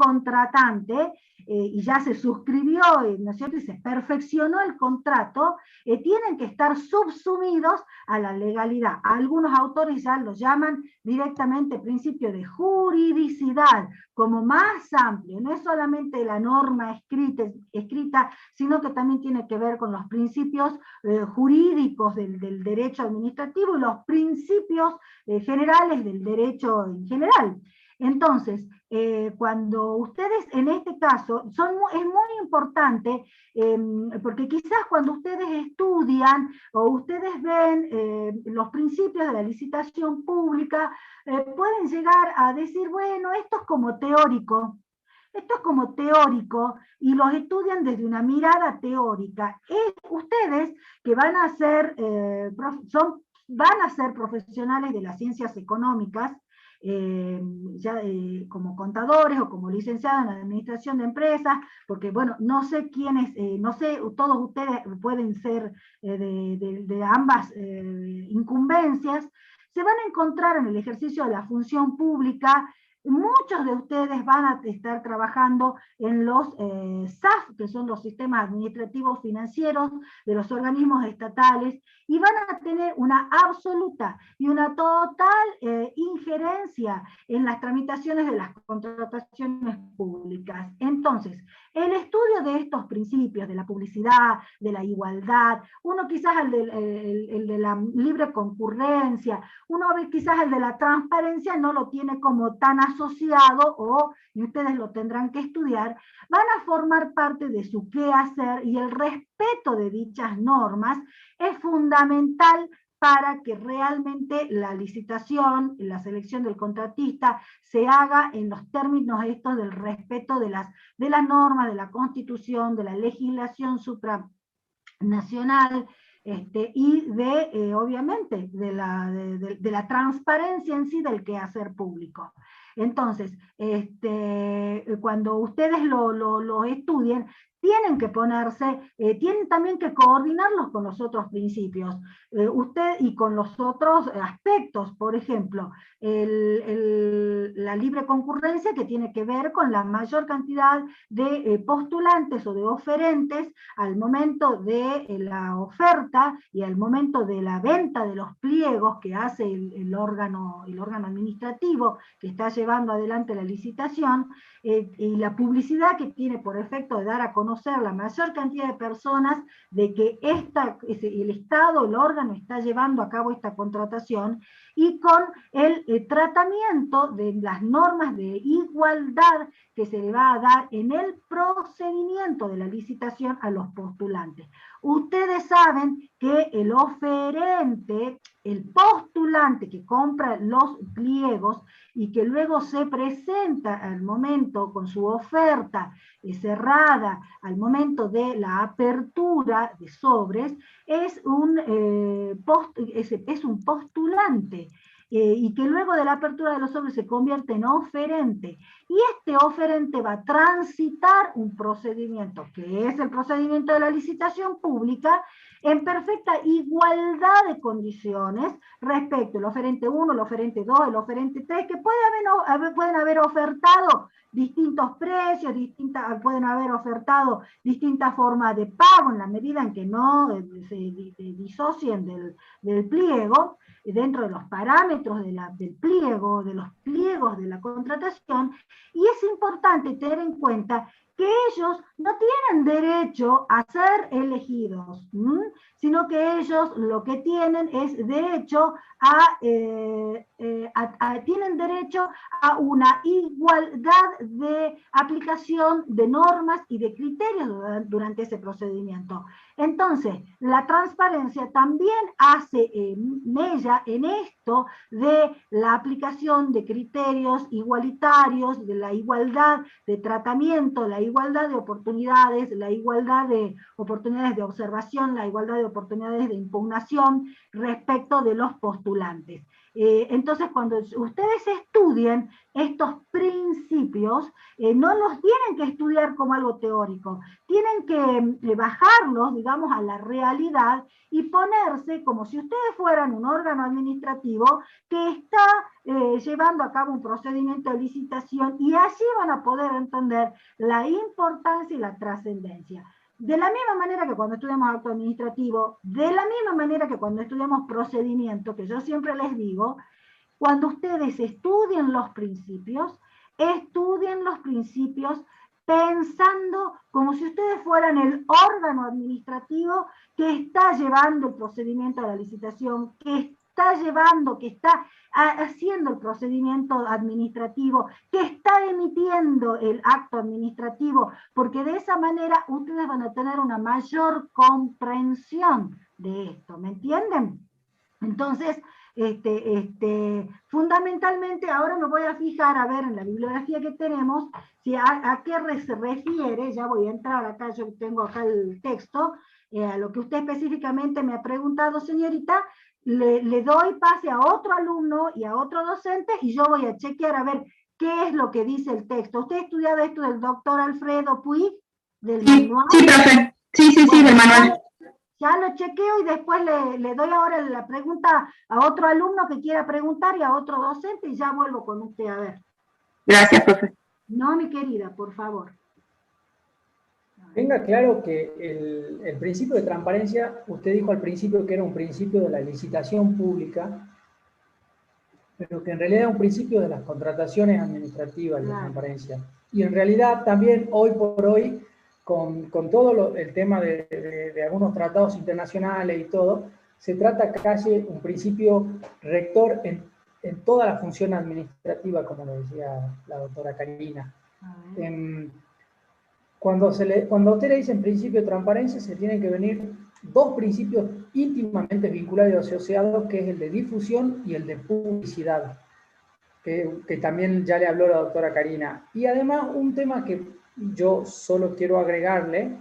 contratante, y ya se suscribió, ¿no es cierto?, y se perfeccionó el contrato, tienen que estar subsumidos a la legalidad. Algunos autores ya lo llaman directamente principio de juridicidad, como más amplio, no es solamente la norma escrita, sino que también tiene que ver con los principios jurídicos del derecho administrativo y los principios generales del derecho en general. Entonces, cuando ustedes, en este caso, es muy importante, porque quizás cuando ustedes estudian o ustedes ven los principios de la licitación pública, pueden llegar a decir, bueno, esto es como teórico. Esto es como teórico y los estudian desde una mirada teórica. Ustedes que van a ser, van a ser profesionales de las ciencias económicas, como contadores o como licenciados en administración de empresas, porque bueno, no sé quiénes, no sé, todos ustedes pueden ser de ambas incumbencias, se van a encontrar en el ejercicio de la función pública. Muchos de ustedes van a estar trabajando en los SAF, que son los sistemas administrativos financieros de los organismos estatales, y van a tener una absoluta y una total injerencia en las tramitaciones de las contrataciones públicas. Entonces, el estudio de estos principios, de la publicidad, de la igualdad, uno quizás el de la libre concurrencia, uno quizás el de la transparencia no lo tiene como tan asociado, y ustedes lo tendrán que estudiar, van a formar parte de su quehacer, y el respeto de dichas normas es fundamental para que realmente la licitación, la selección del contratista, se haga en los términos estos del respeto de las normas, de la Constitución, de la legislación supranacional, y obviamente, de la transparencia en sí del quehacer público. Entonces, cuando ustedes lo estudien, tienen que ponerse, tienen también que coordinarlos con los otros principios, y con los otros aspectos, por ejemplo, la libre concurrencia, que tiene que ver con la mayor cantidad de postulantes o de oferentes al momento de la oferta y al momento de la venta de los pliegos que hace el órgano administrativo que está llevando adelante la licitación, y la publicidad que tiene por efecto de dar a conocer la mayor cantidad de personas de que el Estado, el órgano, está llevando a cabo esta contratación, y con el tratamiento de las normas de igualdad que se le va a dar en el procedimiento de la licitación a los postulantes. Ustedes saben que el oferente, el postulante que compra los pliegos y que luego se presenta al momento con su oferta cerrada, al momento de la apertura de sobres, es un postulante. Y que luego de la apertura de los sobres se convierte en oferente. Y este oferente va a transitar un procedimiento, que es el procedimiento de la licitación pública, en perfecta igualdad de condiciones respecto al oferente 1, el oferente 2, el oferente 3, que pueden haber ofertado distintos precios, pueden haber ofertado distintas formas de pago en la medida en que no se disocien del pliego, dentro de los parámetros del pliego, de los pliegos de la contratación, y es importante tener en cuenta que ellos no tienen derecho a ser elegidos, sino que ellos lo que tienen es derecho tienen derecho a una igualdad de aplicación de normas y de criterios durante ese procedimiento. Entonces, la transparencia también hace mella en esto de la aplicación de criterios igualitarios, de la igualdad de tratamiento, la igualdad de oportunidades, la igualdad de oportunidades de observación, la igualdad de oportunidades de impugnación respecto de los postulantes. Entonces, cuando ustedes estudien estos principios, no los tienen que estudiar como algo teórico, tienen que bajarlos, digamos, a la realidad y ponerse como si ustedes fueran un órgano administrativo que está llevando a cabo un procedimiento de licitación, y así van a poder entender la importancia y la trascendencia. De la misma manera que cuando estudiamos acto administrativo, de la misma manera que cuando estudiamos procedimiento, que yo siempre les digo, cuando ustedes estudien los principios pensando como si ustedes fueran el órgano administrativo que está llevando el procedimiento a la licitación, que está llevando, que está haciendo el procedimiento administrativo, que está emitiendo el acto administrativo, porque de esa manera ustedes van a tener una mayor comprensión de esto, ¿me entienden? Entonces, fundamentalmente ahora me voy a fijar, a ver en la bibliografía que tenemos, si a qué se refiere. Ya voy a entrar acá, yo tengo acá el texto, a lo que usted específicamente me ha preguntado, señorita. Le doy pase a otro alumno y a otro docente, y yo voy a chequear a ver qué es lo que dice el texto. ¿Usted ha estudiado esto del doctor Alfredo Puig, del manual? Sí, profe. Sí, del manual. Ya lo chequeo y después le doy ahora la pregunta a otro alumno que quiera preguntar y a otro docente, y ya vuelvo con usted a ver. Gracias, profe. No, mi querida, por favor. Tenga claro que el principio de transparencia, usted dijo al principio que era un principio de la licitación pública, pero que en realidad es un principio de las contrataciones administrativas, claro, de transparencia. Y en realidad también hoy por hoy, con todo el tema de algunos tratados internacionales y todo, se trata casi un principio rector en toda la función administrativa, como lo decía la doctora Karina. Cuando a usted le dicen principio de transparencia, se tienen que venir dos principios íntimamente vinculados y asociados, que es el de difusión y el de publicidad, que también ya le habló la doctora Karina. Y además un tema que yo solo quiero agregarle,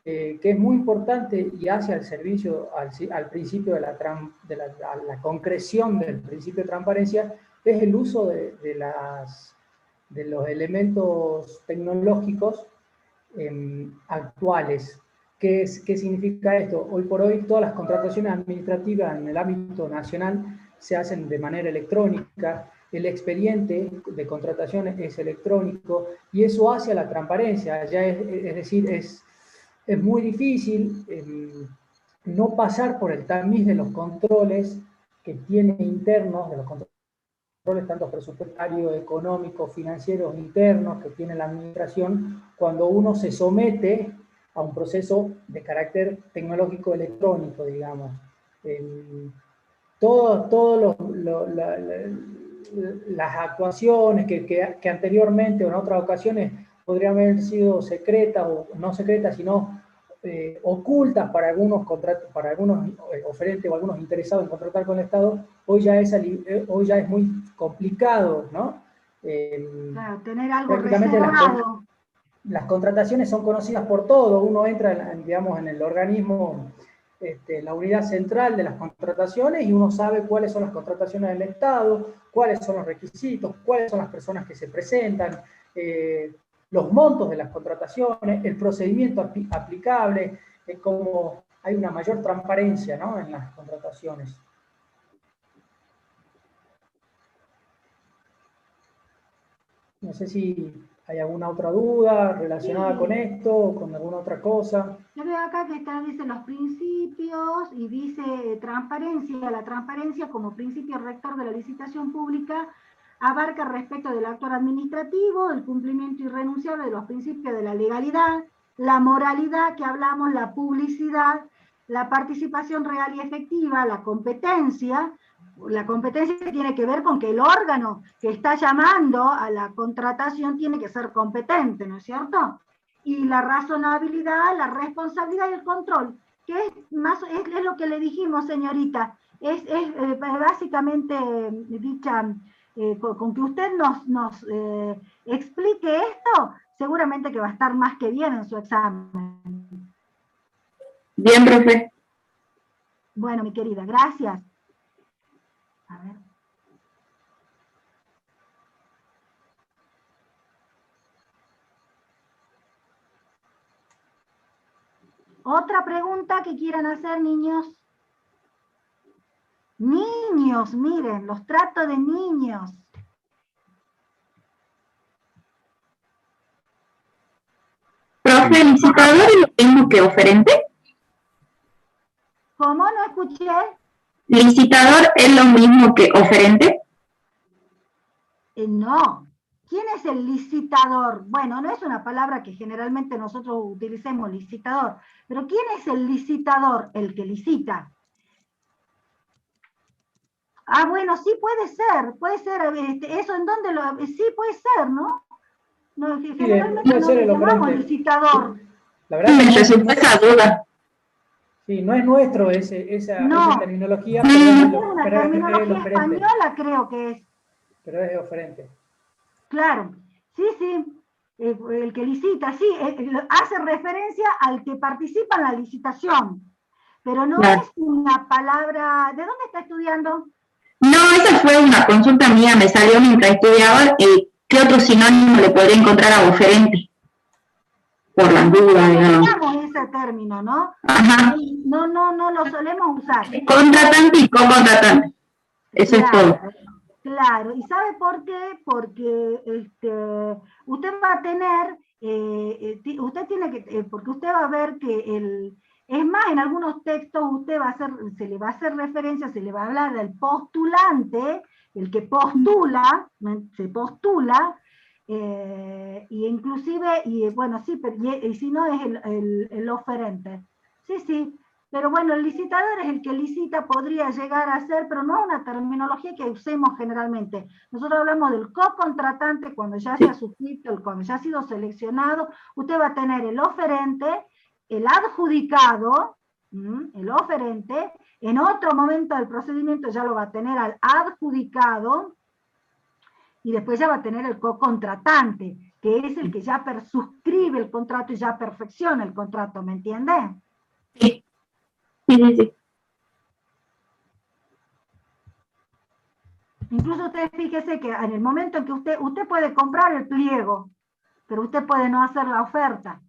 que es muy importante y hace al servicio, al principio de la concreción del principio de transparencia, es el uso de los elementos tecnológicos actuales. ¿Qué significa esto? Hoy por hoy todas las contrataciones administrativas en el ámbito nacional se hacen de manera electrónica, el expediente de contrataciones es electrónico, y eso hace a la transparencia. Ya es decir, es muy difícil no pasar por el tamiz de los controles que tiene internos, de los controles tanto presupuestarios, económicos, financieros, internos que tiene la administración, cuando uno se somete a un proceso de carácter tecnológico electrónico, digamos. Las actuaciones que anteriormente o en otras ocasiones podrían haber sido secretas o no secretas, sino ocultas para algunos oferentes o algunos interesados en contratar con el Estado, hoy ya es muy complicado, ¿no? Claro, tener algo reservado. Las contrataciones son conocidas por todos. Uno entra, digamos, en el organismo, la unidad central de las contrataciones, y uno sabe cuáles son las contrataciones del Estado, cuáles son los requisitos, cuáles son las personas que se presentan, los montos de las contrataciones, el procedimiento aplicable, como hay una mayor transparencia, ¿no?, en las contrataciones. No sé si hay alguna otra duda relacionada con esto o con alguna otra cosa. Yo veo acá que dice los principios y dice transparencia. La transparencia como principio rector de la licitación pública abarca respecto del actor administrativo, el cumplimiento irrenunciable de los principios de la legalidad, la moralidad que hablamos, la publicidad, la participación real y efectiva, la competencia. La competencia tiene que ver con que el órgano que está llamando a la contratación tiene que ser competente, ¿no es cierto? Y la razonabilidad, la responsabilidad y el control, que es lo que le dijimos, señorita, es básicamente dicha, con que usted nos explique esto, seguramente que va a estar más que bien en su examen. Bien, profe. Bueno, mi querida, gracias. A ver. ¿Otra pregunta que quieran hacer, niños? Niños, miren, los trato de niños. Profe, ¿el licitador es lo mismo que oferente? ¿Cómo? No escuché. ¿Licitador es lo mismo que oferente? No. ¿Quién es el licitador? Bueno, no es una palabra que generalmente nosotros utilicemos, licitador. Pero ¿quién es el licitador? El que licita. Ah, bueno, sí puede ser. ¿Eso en dónde lo...? Sí, puede ser, ¿no? No, Sí, generalmente puede no ser le el llamamos oferente. licitador. La verdad Me que resultó esa duda. sí, no es nuestro esa No, terminología, es una pero es el terminología oferente. española, creo que es. Pero es oferente. Claro, sí, sí. El que licita, sí, hace referencia al que participa en la licitación. Pero no Claro. es una palabra... ¿De dónde está estudiando? No, esa fue una consulta mía, me salió mientras estudiaba. ¿Qué otro sinónimo le podría encontrar a oferente? Por las dudas, digamos. Usamos ese término, ¿no? Ajá. No lo solemos usar. Contratante y co-contratante. Eso es todo. Claro. ¿Y sabe por qué? Porque usted va a tener, usted tiene que, porque usted va a ver que es más, en algunos textos usted se le va a hacer referencia, se le va a hablar del postulante, el que postula, se postula, y inclusive, y bueno, sí, pero, y si no es el oferente. Sí, sí. Pero bueno, el licitador es el que licita, podría llegar a ser, pero no es una terminología que usemos generalmente. Nosotros hablamos del co-contratante cuando ya se ha suscrito, cuando ya ha sido seleccionado. Usted va a tener el oferente, el adjudicado, el oferente. En otro momento del procedimiento ya lo va a tener al adjudicado, y después ya va a tener el co-contratante, que es el que ya suscribe el contrato y ya perfecciona el contrato, ¿me entiende? Sí. Sí. Incluso usted fíjese que en el momento en que usted puede comprar el pliego, pero usted puede no hacer la oferta.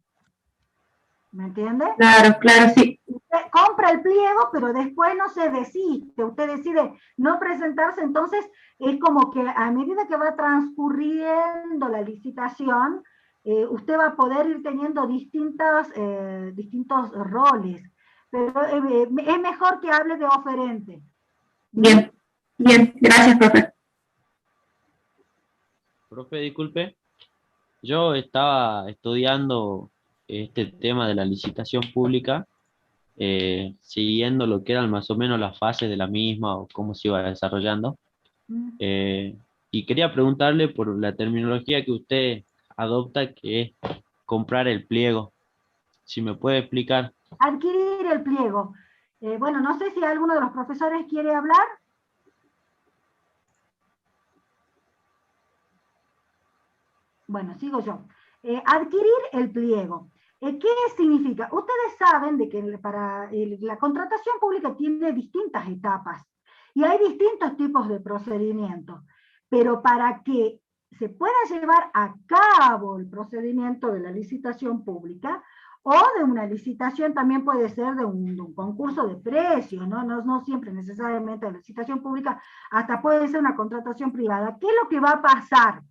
¿Me entiende? Claro, sí. Usted compra el pliego, pero después no se desiste. Usted decide no presentarse, entonces es como que a medida que va transcurriendo la licitación, usted va a poder ir teniendo distintos roles. Pero es mejor que hable de oferente. Bien, gracias, profe. Profe, disculpe, yo estaba estudiando este tema de la licitación pública, siguiendo lo que eran más o menos las fases de la misma o cómo se iba desarrollando. Y quería preguntarle por la terminología que usted adopta, que es comprar el pliego. Si me puede explicar. Adquirir el pliego. Bueno, no sé si alguno de los profesores quiere hablar. Bueno, sigo yo. Adquirir el pliego. ¿Qué significa? Ustedes saben de que para la contratación pública tiene distintas etapas y hay distintos tipos de procedimientos, pero para que se pueda llevar a cabo el procedimiento de la licitación pública o de una licitación, también puede ser de un concurso de precios, no siempre necesariamente de licitación pública, hasta puede ser una contratación privada. ¿Qué es lo que va a pasar?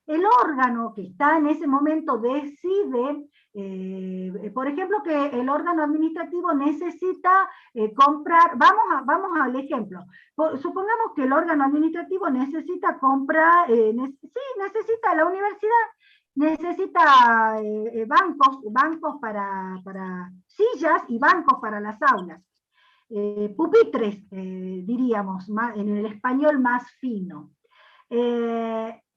El órgano que está en ese momento decide, por ejemplo, que el órgano administrativo necesita comprar, vamos al ejemplo, supongamos que el órgano administrativo necesita comprar, necesita la universidad, necesita bancos para sillas y bancos para las aulas, pupitres, diríamos, en el español más fino.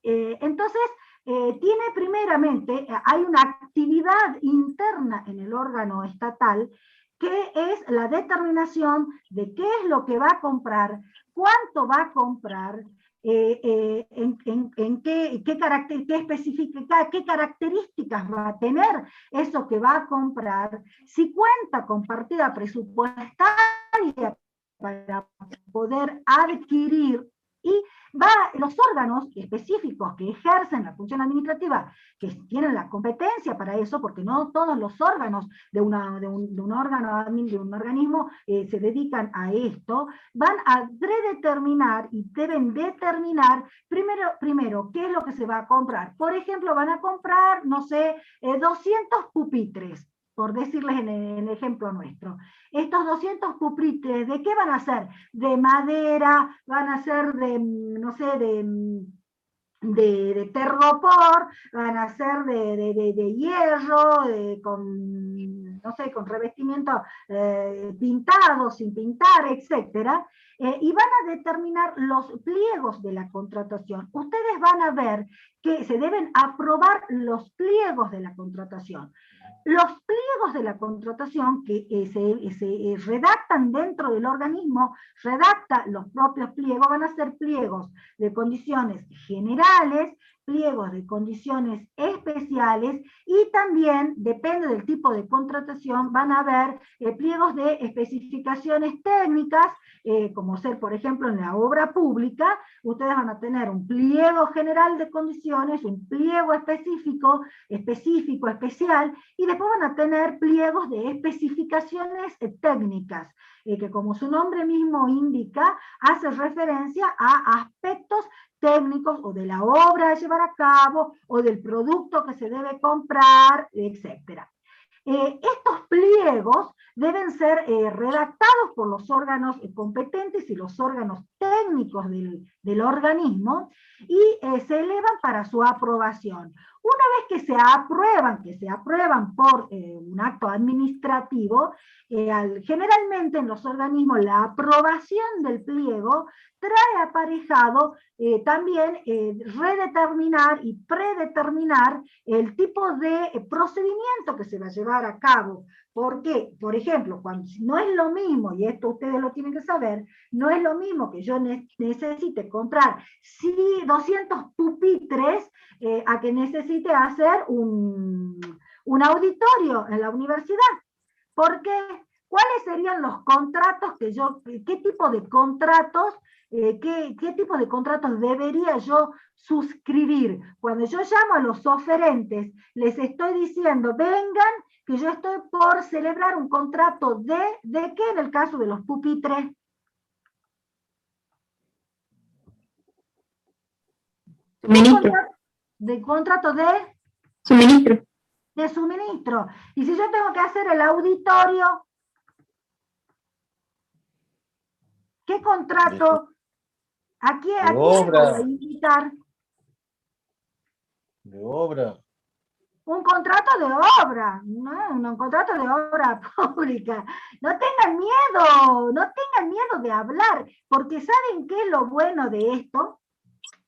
Entonces, tiene primeramente, hay una actividad interna en el órgano estatal que es la determinación de qué es lo que va a comprar, cuánto va a comprar, qué características va a tener eso que va a comprar, si cuenta con partida presupuestaria para poder adquirir Y los órganos específicos que ejercen la función administrativa, que tienen la competencia para eso, porque no todos los órganos de un organismo se dedican a esto, van a predeterminar y deben determinar primero qué es lo que se va a comprar. Por ejemplo, van a comprar, no sé, 200 pupitres, por decirles en el ejemplo nuestro. Estos 200 pupitres, ¿de qué van a ser? De madera, van a ser de, no sé, de tergopor, van a ser de hierro, con, no sé, con revestimiento pintado, sin pintar, etc. Y van a determinar los pliegos de la contratación. Ustedes van a ver que se deben aprobar los pliegos de la contratación. Los pliegos de la contratación que se redactan dentro del organismo, redacta los propios pliegos, van a ser pliegos de condiciones generales, pliegos de condiciones especiales, y también, depende del tipo de contratación, van a haber pliegos de especificaciones técnicas, como ser, por ejemplo, en la obra pública, ustedes van a tener un pliego general de condiciones, un pliego específico, especial, y después van a tener pliegos de especificaciones técnicas, que como su nombre mismo indica, hace referencia a aspectos técnicos o de la obra a llevar a cabo o del producto que se debe comprar, etc. Estos pliegos deben ser redactados por los órganos competentes y los órganos técnicos del organismo, y se elevan para su aprobación. Una vez que se aprueban por un acto administrativo, generalmente en los organismos la aprobación del pliego trae aparejado también redeterminar y predeterminar el tipo de procedimiento que se va a llevar a cabo. Porque, por ejemplo, no es lo mismo, y esto ustedes lo tienen que saber, no es lo mismo que yo necesite comprar 200 pupitres a que necesite hacer un auditorio en la universidad. Porque, ¿cuáles serían los contratos qué tipo de contratos, qué tipo de contratos debería yo suscribir? Cuando yo llamo a los oferentes, les estoy diciendo, vengan, que yo estoy por celebrar un contrato ¿de qué en el caso de los pupitres? Suministro. ¿De contrato de? Suministro. De suministro. Y si yo tengo que hacer el auditorio, ¿qué contrato? ¿A quién voy a invitar? De obra. Un contrato de obra, un contrato de obra pública. No tengan miedo de hablar, porque ¿saben qué es lo bueno de esto?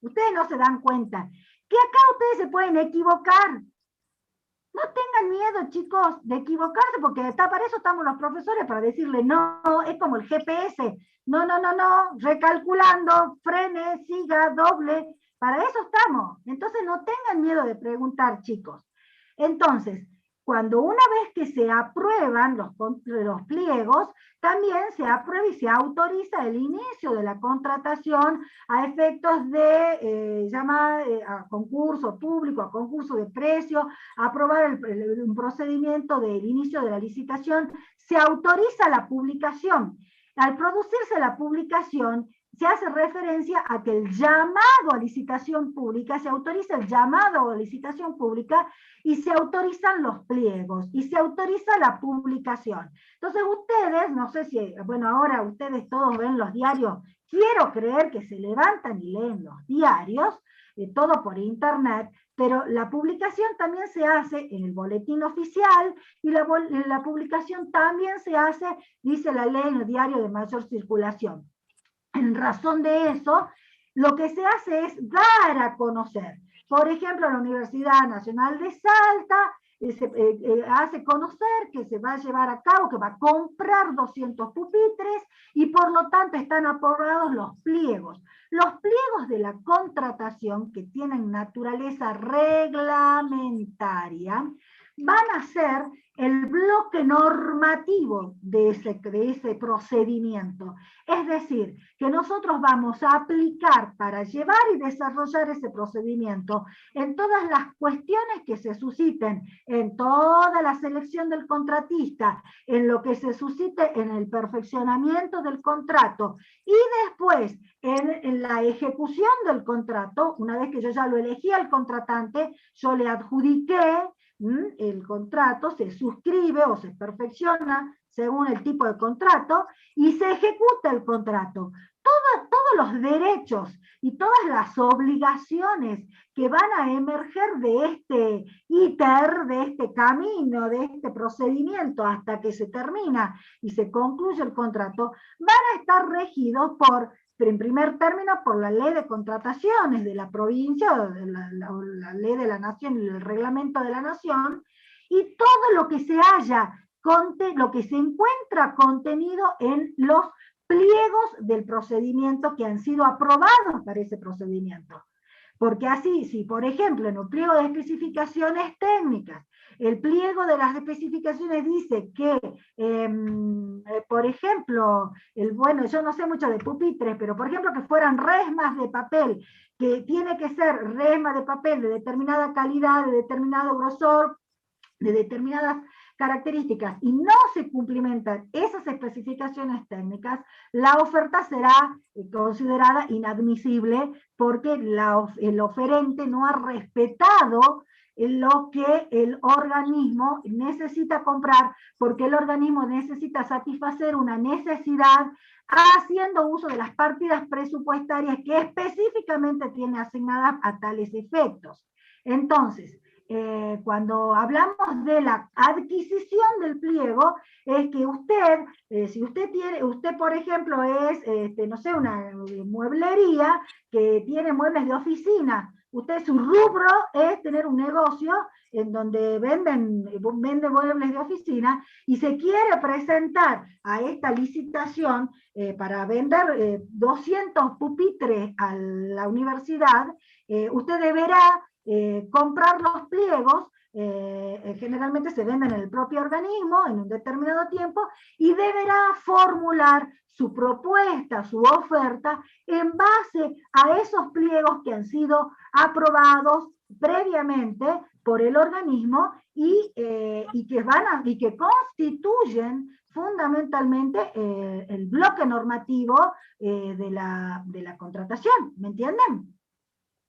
Ustedes no se dan cuenta, que acá ustedes se pueden equivocar. No tengan miedo, chicos, de equivocarse, porque para eso estamos los profesores, para decirle, no, es como el GPS. No, recalculando, frene, siga, doble. Para eso estamos. Entonces no tengan miedo de preguntar, chicos. Entonces, cuando una vez que se aprueban los pliegos, también se aprueba y se autoriza el inicio de la contratación a efectos de a concurso público, a concurso de precio, a aprobar un procedimiento del inicio de la licitación, se autoriza la publicación. Al producirse la publicación, se hace referencia a que el llamado a licitación pública, se autoriza el llamado a licitación pública y se autorizan los pliegos y se autoriza la publicación. Entonces ustedes, no sé si, bueno, ahora ustedes todos ven los diarios, quiero creer que se levantan y leen los diarios, todo por internet, pero la publicación también se hace en el boletín oficial y la publicación también se hace, dice la ley, en el diario de mayor circulación. En razón de eso, lo que se hace es dar a conocer. Por ejemplo, la Universidad Nacional de Salta hace conocer que se va a llevar a cabo, que va a comprar 200 pupitres y por lo tanto están aprobados los pliegos. Los pliegos de la contratación, que tienen naturaleza reglamentaria, van a ser el bloque normativo de ese procedimiento. Es decir, que nosotros vamos a aplicar para llevar y desarrollar ese procedimiento en todas las cuestiones que se susciten, en toda la selección del contratista, en lo que se suscite en el perfeccionamiento del contrato y después en la ejecución del contrato. Una vez que yo ya lo elegí al contratante, yo le adjudiqué el contrato, se suscribe o se perfecciona según el tipo de contrato y se ejecuta el contrato. Todos los derechos y todas las obligaciones que van a emerger de este íter, de este camino, de este procedimiento hasta que se termina y se concluye el contrato, van a estar regidos por, en primer término, por la ley de contrataciones de la provincia, o de la ley de la nación y el reglamento de la nación, y todo lo que se lo que se encuentra contenido en los pliegos del procedimiento que han sido aprobados para ese procedimiento. Porque así, si por ejemplo en un pliego de especificaciones técnicas, el pliego de las especificaciones dice que, por ejemplo, bueno, yo no sé mucho de pupitres, pero por ejemplo que fueran resmas de papel, que tiene que ser resma de papel de determinada calidad, de determinado grosor, de determinadas características, y no se cumplimentan esas especificaciones técnicas, la oferta será considerada inadmisible porque el oferente no ha respetado lo que el organismo necesita comprar, porque el organismo necesita satisfacer una necesidad haciendo uso de las partidas presupuestarias que específicamente tiene asignadas a tales efectos. Entonces, cuando hablamos de la adquisición del pliego, es que usted, si usted por ejemplo es, no sé, una mueblería que tiene muebles de oficina, su rubro es tener un negocio en donde vende muebles de oficina y se quiere presentar a esta licitación para vender 200 pupitres a la universidad, usted deberá comprar los pliegos, generalmente se venden en el propio organismo en un determinado tiempo, y deberá formular su propuesta, su oferta, en base a esos pliegos que han sido aprobados previamente por el organismo y que constituyen fundamentalmente el bloque normativo de la contratación. ¿Me entienden?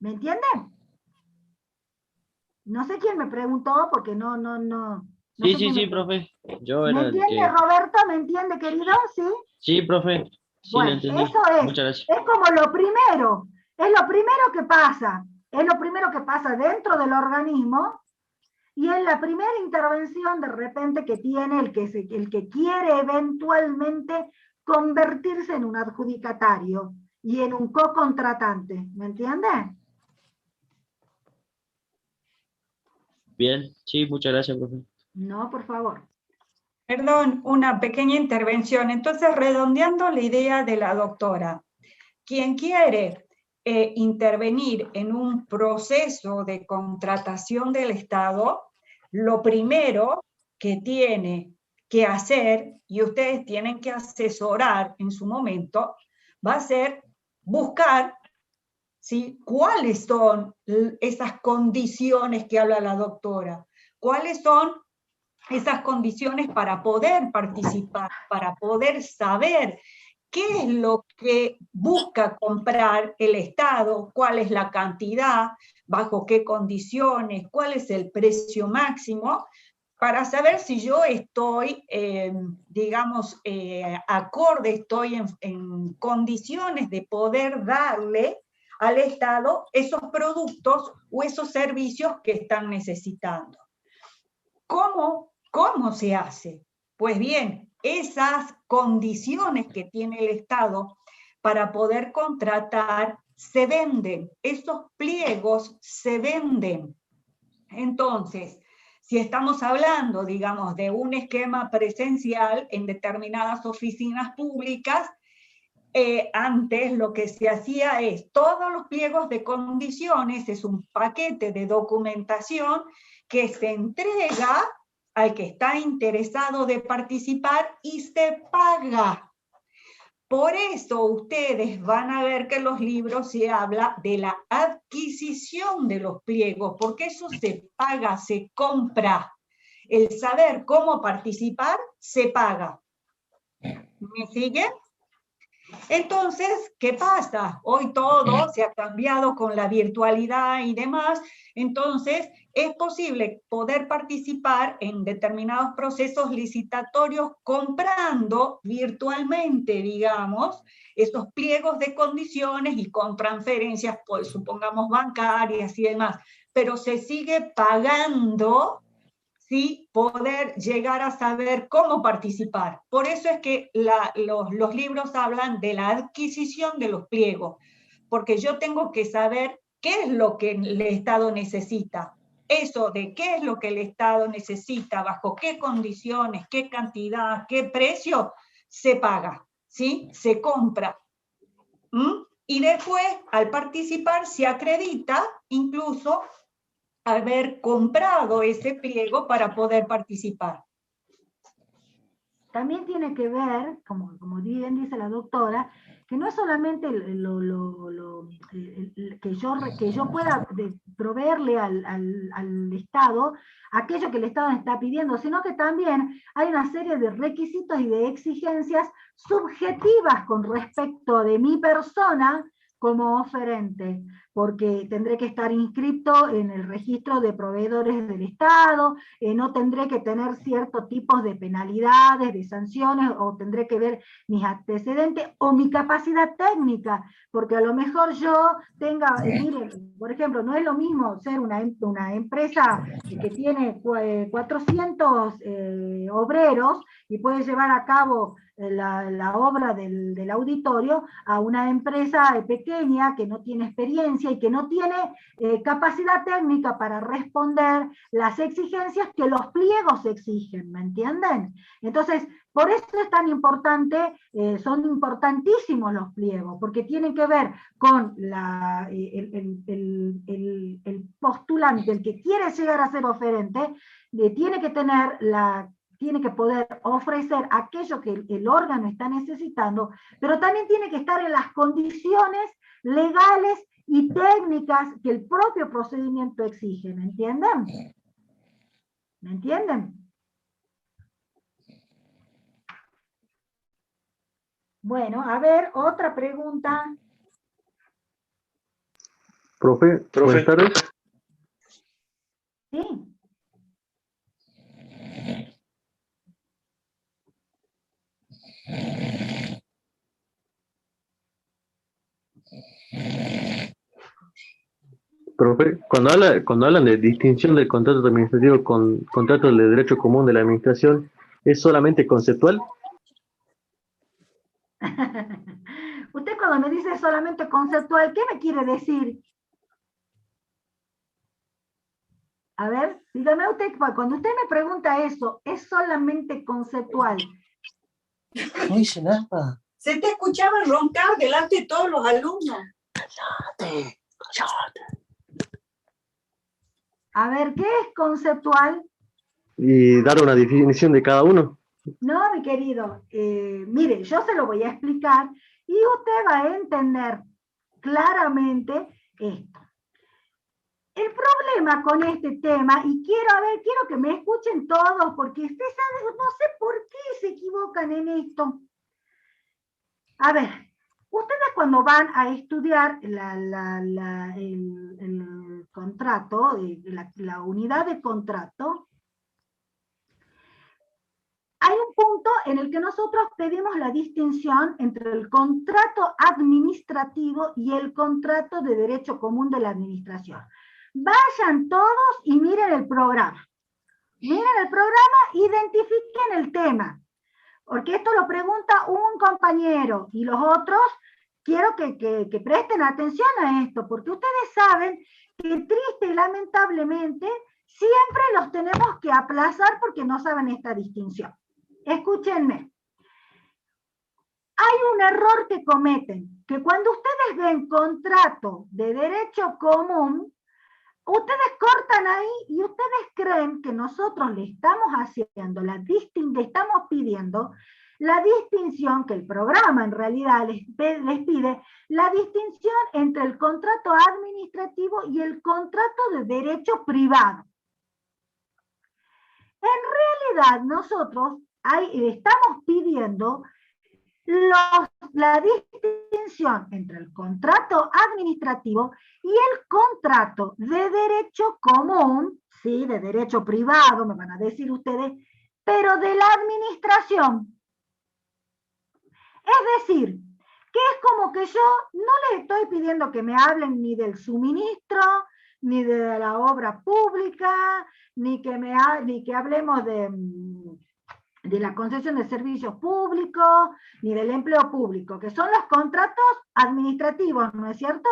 ¿Me entienden? No sé quién me preguntó porque no Sí, sé sí, sí, profe. Yo ¿Me era el entiende, que... Roberto? ¿Me entiende, querido? ¿Sí? Sí, profe. Sí, lo Bueno, entendí. eso Muchas gracias. es como lo primero que pasa, es lo primero que pasa dentro del organismo, y es la primera intervención de repente que tiene el que quiere eventualmente convertirse en un adjudicatario y en un co-contratante, ¿me entiende? Bien, sí, muchas gracias, profe. No, por favor. Perdón, una pequeña intervención. Entonces, redondeando la idea de la doctora, quien quiere intervenir en un proceso de contratación del Estado, lo primero que tiene que hacer, y ustedes tienen que asesorar en su momento, va a ser buscar, ¿sí?, cuáles son esas condiciones que habla la doctora, cuáles son esas condiciones para poder participar, para poder saber qué es lo que busca comprar el Estado, cuál es la cantidad, bajo qué condiciones, cuál es el precio máximo, para saber si yo estoy, digamos, acorde, estoy en condiciones de poder darle al Estado esos productos o esos servicios que están necesitando. ¿Cómo se hace? Pues bien, esas condiciones que tiene el Estado para poder contratar se venden, esos pliegos se venden. Entonces, si estamos hablando, digamos, de un esquema presencial en determinadas oficinas públicas, antes lo que se hacía es, todos los pliegos de condiciones, es un paquete de documentación que se entrega al que está interesado de participar y se paga. Por eso ustedes van a ver que en los libros se habla de la adquisición de los pliegos, porque eso se paga, se compra. El saber cómo participar se paga. ¿Me siguen? Entonces, ¿qué pasa? Hoy todo se ha cambiado con la virtualidad y demás, entonces es posible poder participar en determinados procesos licitatorios comprando virtualmente, digamos, esos pliegos de condiciones y con transferencias, pues supongamos bancarias y demás, pero se sigue pagando, ¿sí? Poder llegar a saber cómo participar. Por eso es que los libros hablan de la adquisición de los pliegos, porque yo tengo que saber qué es lo que el Estado necesita. Eso de qué es lo que el Estado necesita, bajo qué condiciones, qué cantidad, qué precio, se paga, ¿sí? Se compra. Y después, al participar, se acredita incluso haber comprado ese pliego para poder participar. También tiene que ver, como bien dice la doctora, que no es solamente que yo pueda proveerle al Estado aquello que el Estado está pidiendo, sino que también hay una serie de requisitos y de exigencias subjetivas con respecto de mi persona como oferente, porque tendré que estar inscrito en el registro de proveedores del Estado, no tendré que tener ciertos tipos de penalidades, de sanciones, o tendré que ver mis antecedentes o mi capacidad técnica, porque a lo mejor yo tenga, miren, por ejemplo, no es lo mismo ser una empresa que tiene 400 obreros y puede llevar a cabo la obra del auditorio a una empresa pequeña que no tiene experiencia y que no tiene capacidad técnica para responder las exigencias que los pliegos exigen, ¿me entienden? Entonces, por eso es tan importante, son importantísimos los pliegos, porque tienen que ver con el postulante, el que quiere llegar a ser oferente, tiene que tener tiene que poder ofrecer aquello que el órgano está necesitando, pero también tiene que estar en las condiciones legales y técnicas que el propio procedimiento exige, ¿me entienden? ¿Me entienden? Bueno, a ver, otra pregunta. Profe, buenas tardes. Sí. Profe, cuando hablan de distinción del contrato administrativo con contrato de derecho común de la administración, ¿es solamente conceptual? Usted cuando me dice solamente conceptual, ¿qué me quiere decir? A ver, dígame usted, cuando usted me pregunta eso, ¿es solamente conceptual? No dice nada. Se te escuchaba roncar delante de todos los alumnos. Cállate, cállate. A ver, ¿qué es conceptual? Y dar una definición de cada uno. No, mi querido, mire, yo se lo voy a explicar y usted va a entender claramente esto. El problema con este tema, y quiero que me escuchen todos, porque usted sabe, no sé por qué se equivocan en esto. A ver, ustedes cuando van a estudiar el contrato, la unidad de contrato, hay un punto en el que nosotros pedimos la distinción entre el contrato administrativo y el contrato de derecho común de la administración. Vayan todos y miren el programa. Miren el programa, identifiquen el tema. Porque esto lo pregunta un compañero y los otros quiero que presten atención a esto, porque ustedes saben que triste y lamentablemente siempre los tenemos que aplazar porque no saben esta distinción. Escúchenme. Hay un error que cometen, que cuando ustedes ven contrato de derecho común, Ustedes cortan ahí y ustedes creen que nosotros le estamos haciendo le estamos pidiendo la distinción, que el programa en realidad les pide, la distinción entre el contrato administrativo y el contrato de derecho privado. En realidad nosotros estamos pidiendo la distinción entre el contrato administrativo y el contrato de derecho común, ¿sí? De derecho privado, me van a decir ustedes, pero de la administración. Es decir, que es como que yo no les estoy pidiendo que me hablen ni del suministro, ni de la obra pública, ni que hablemos de la concesión de servicios públicos, ni del empleo público, que son los contratos administrativos, ¿no es cierto?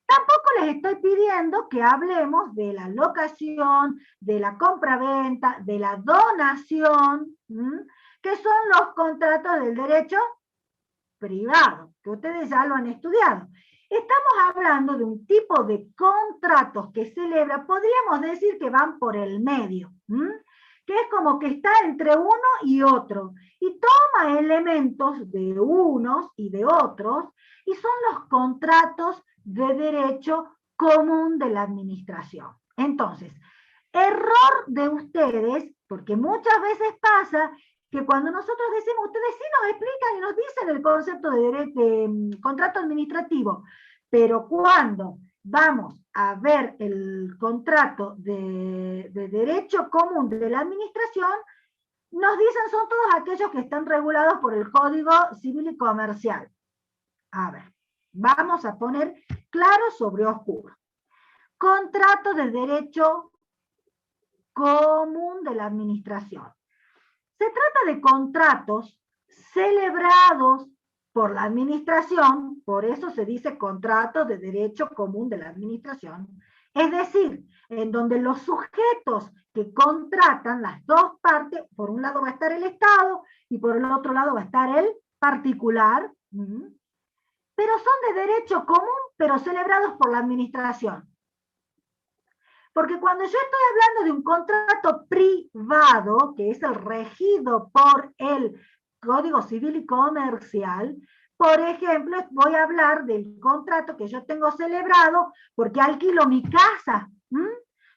Tampoco les estoy pidiendo que hablemos de la locación, de la compraventa, de la donación, que son los contratos del derecho privado, que ustedes ya lo han estudiado. Estamos hablando de un tipo de contratos que celebra, podríamos decir que van por el medio, que es como que está entre uno y otro, y toma elementos de unos y de otros, y son los contratos de derecho común de la administración. Entonces, error de ustedes, porque muchas veces pasa que cuando nosotros decimos, ustedes sí nos explican y nos dicen el concepto de contrato administrativo, pero cuando vamos a ver el contrato de derecho común de la administración, nos dicen son todos aquellos que están regulados por el Código Civil y Comercial. A ver, vamos a poner claro sobre oscuro. Contrato de derecho común de la administración. Se trata de contratos celebrados por la administración, por eso se dice contrato de derecho común de la administración, es decir, en donde los sujetos que contratan, las dos partes, por un lado va a estar el Estado y por el otro lado va a estar el particular, pero son de derecho común, pero celebrados por la administración. Porque cuando yo estoy hablando de un contrato privado, que es el regido por el Código Civil y Comercial, por ejemplo, voy a hablar del contrato que yo tengo celebrado porque alquilo mi casa.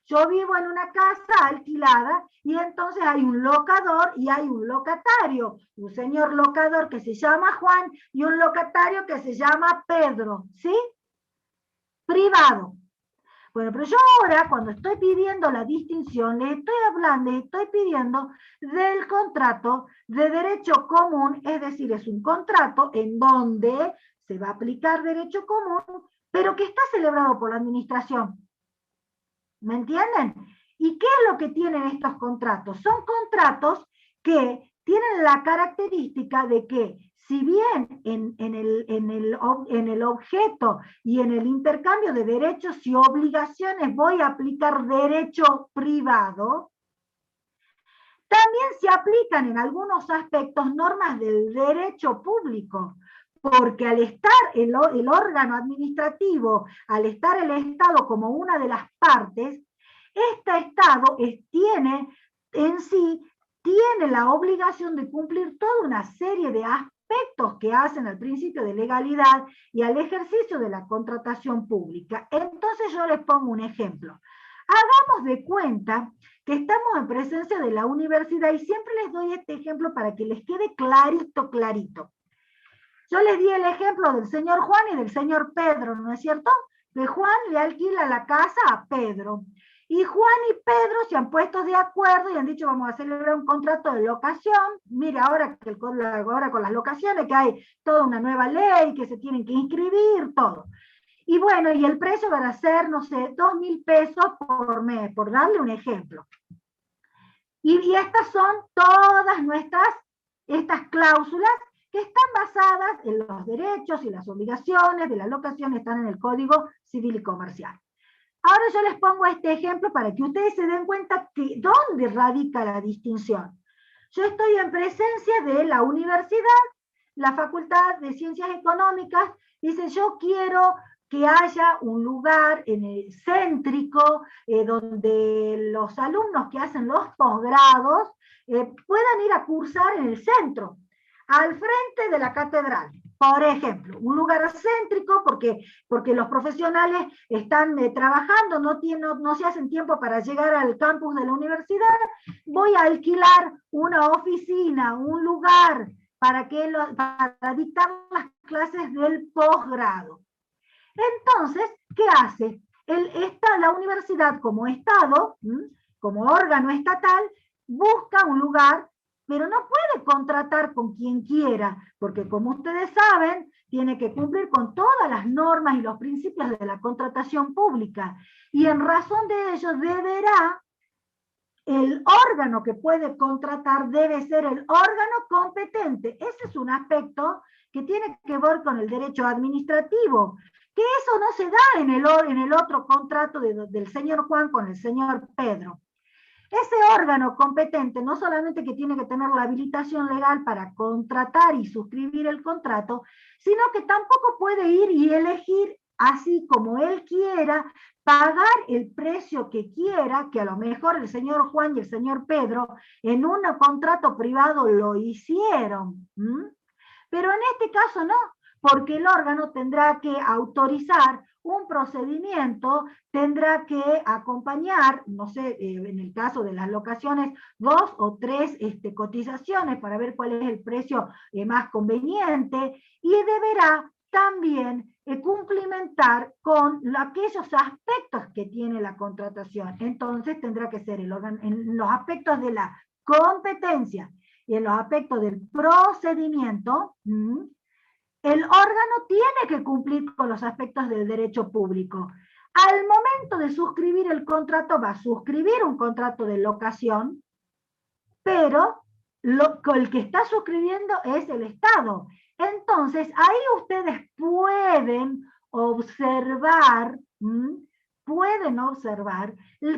Yo vivo en una casa alquilada y entonces hay un locador y hay un locatario. Un señor locador que se llama Juan y un locatario que se llama Pedro, ¿sí? Privado. Bueno, pero yo ahora, cuando estoy pidiendo la distinción, les estoy pidiendo del contrato de derecho común, es decir, es un contrato en donde se va a aplicar derecho común, pero que está celebrado por la administración. ¿Me entienden? ¿Y qué es lo que tienen estos contratos? Son contratos que tienen la característica de que, si bien en el objeto y en el intercambio de derechos y obligaciones voy a aplicar derecho privado, también se aplican en algunos aspectos normas del derecho público, porque al estar el órgano administrativo, al estar el Estado como una de las partes, este Estado tiene en sí la obligación de cumplir toda una serie de aspectos que hacen al principio de legalidad y al ejercicio de la contratación pública. Entonces yo les pongo un ejemplo. Hagamos de cuenta que estamos en presencia de la universidad y siempre les doy este ejemplo para que les quede clarito, clarito. Yo les di el ejemplo del señor Juan y del señor Pedro, ¿no es cierto? Que Juan le alquila la casa a Pedro. Y Juan y Pedro se han puesto de acuerdo y han dicho vamos a celebrar un contrato de locación. Mire, ahora con las locaciones que hay toda una nueva ley, que se tienen que inscribir, todo. Y bueno, y el precio va a ser, no sé, 2.000 pesos por mes, por darle un ejemplo. Y estas son todas estas cláusulas que están basadas en los derechos y las obligaciones de la locación, están en el Código Civil y Comercial. Ahora yo les pongo este ejemplo para que ustedes se den cuenta que dónde radica la distinción. Yo estoy en presencia de la universidad, la Facultad de Ciencias Económicas, dice yo quiero que haya un lugar en el céntrico donde los alumnos que hacen los posgrados puedan ir a cursar en el centro, al frente de la catedral. Por ejemplo, un lugar céntrico porque los profesionales están trabajando, no se hacen tiempo para llegar al campus de la universidad. Voy a alquilar una oficina, un lugar para dictar las clases del posgrado. Entonces, ¿qué hace? La universidad como Estado, como órgano estatal, busca un lugar, pero no puede contratar con quien quiera, porque como ustedes saben, tiene que cumplir con todas las normas y los principios de la contratación pública. Y en razón de ello deberá, el órgano que puede contratar debe ser el órgano competente. Ese es un aspecto que tiene que ver con el derecho administrativo, que eso no se da en el otro contrato del señor Juan con el señor Pedro. Ese órgano competente no solamente que tiene que tener la habilitación legal para contratar y suscribir el contrato, sino que tampoco puede ir y elegir así como él quiera, pagar el precio que quiera, que a lo mejor el señor Juan y el señor Pedro en un contrato privado lo hicieron. Pero en este caso no, porque el órgano tendrá que autorizar un procedimiento, tendrá que acompañar, no sé, en el caso de las locaciones, 2 o 3 cotizaciones para ver cuál es el precio más conveniente, y deberá también cumplimentar con aquellos aspectos que tiene la contratación. Entonces tendrá que ser el órgano, en los aspectos de la competencia y en los aspectos del procedimiento, el órgano tiene que cumplir con los aspectos del derecho público. Al momento de suscribir el contrato, va a suscribir un contrato de locación, pero el que está suscribiendo es el Estado. Entonces, ahí ustedes pueden observar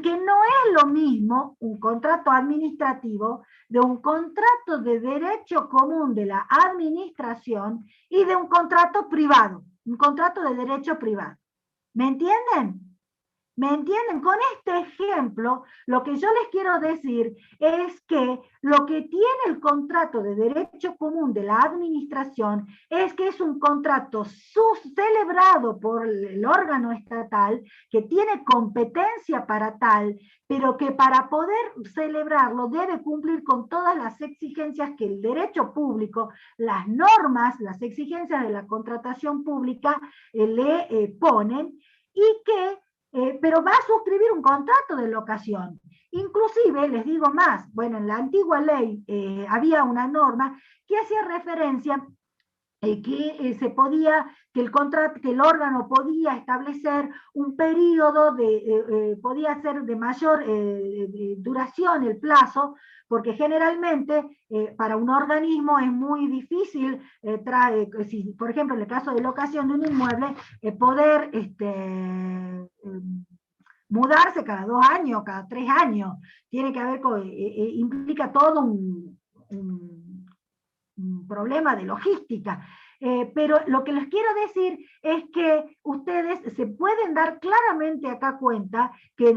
que no es lo mismo un contrato administrativo de un contrato de derecho común de la administración y de un contrato privado, un contrato de derecho privado. ¿Me entienden? ¿Me entienden? Con este ejemplo, lo que yo les quiero decir es que lo que tiene el contrato de derecho común de la administración es que es un contrato celebrado por el órgano estatal que tiene competencia para tal, pero que para poder celebrarlo debe cumplir con todas las exigencias que el derecho público, las normas, las exigencias de la contratación pública le ponen, y que pero va a suscribir un contrato de locación. Inclusive, les digo más, bueno, en la antigua ley había una norma que hacía referencia que el órgano podía establecer un periodo podía ser de mayor duración el plazo, porque generalmente para un organismo es muy difícil, por ejemplo, en el caso de locación de un inmueble, poder mudarse cada 2 años, cada 3 años. Tiene que haber, implica todo un problema de logística. Pero lo que les quiero decir es que ustedes se pueden dar claramente acá cuenta que,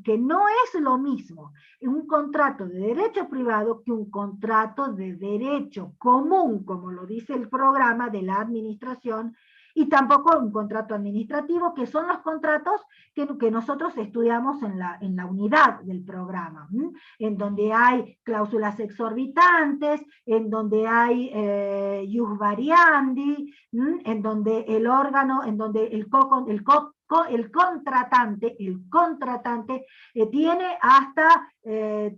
que no es lo mismo un contrato de derecho privado que un contrato de derecho común, como lo dice el programa de la administración, y tampoco un contrato administrativo, que son los contratos que nosotros estudiamos en la unidad del programa, en donde hay cláusulas exorbitantes, en donde hay ius variandi, en donde el órgano, en donde el contratante tiene hasta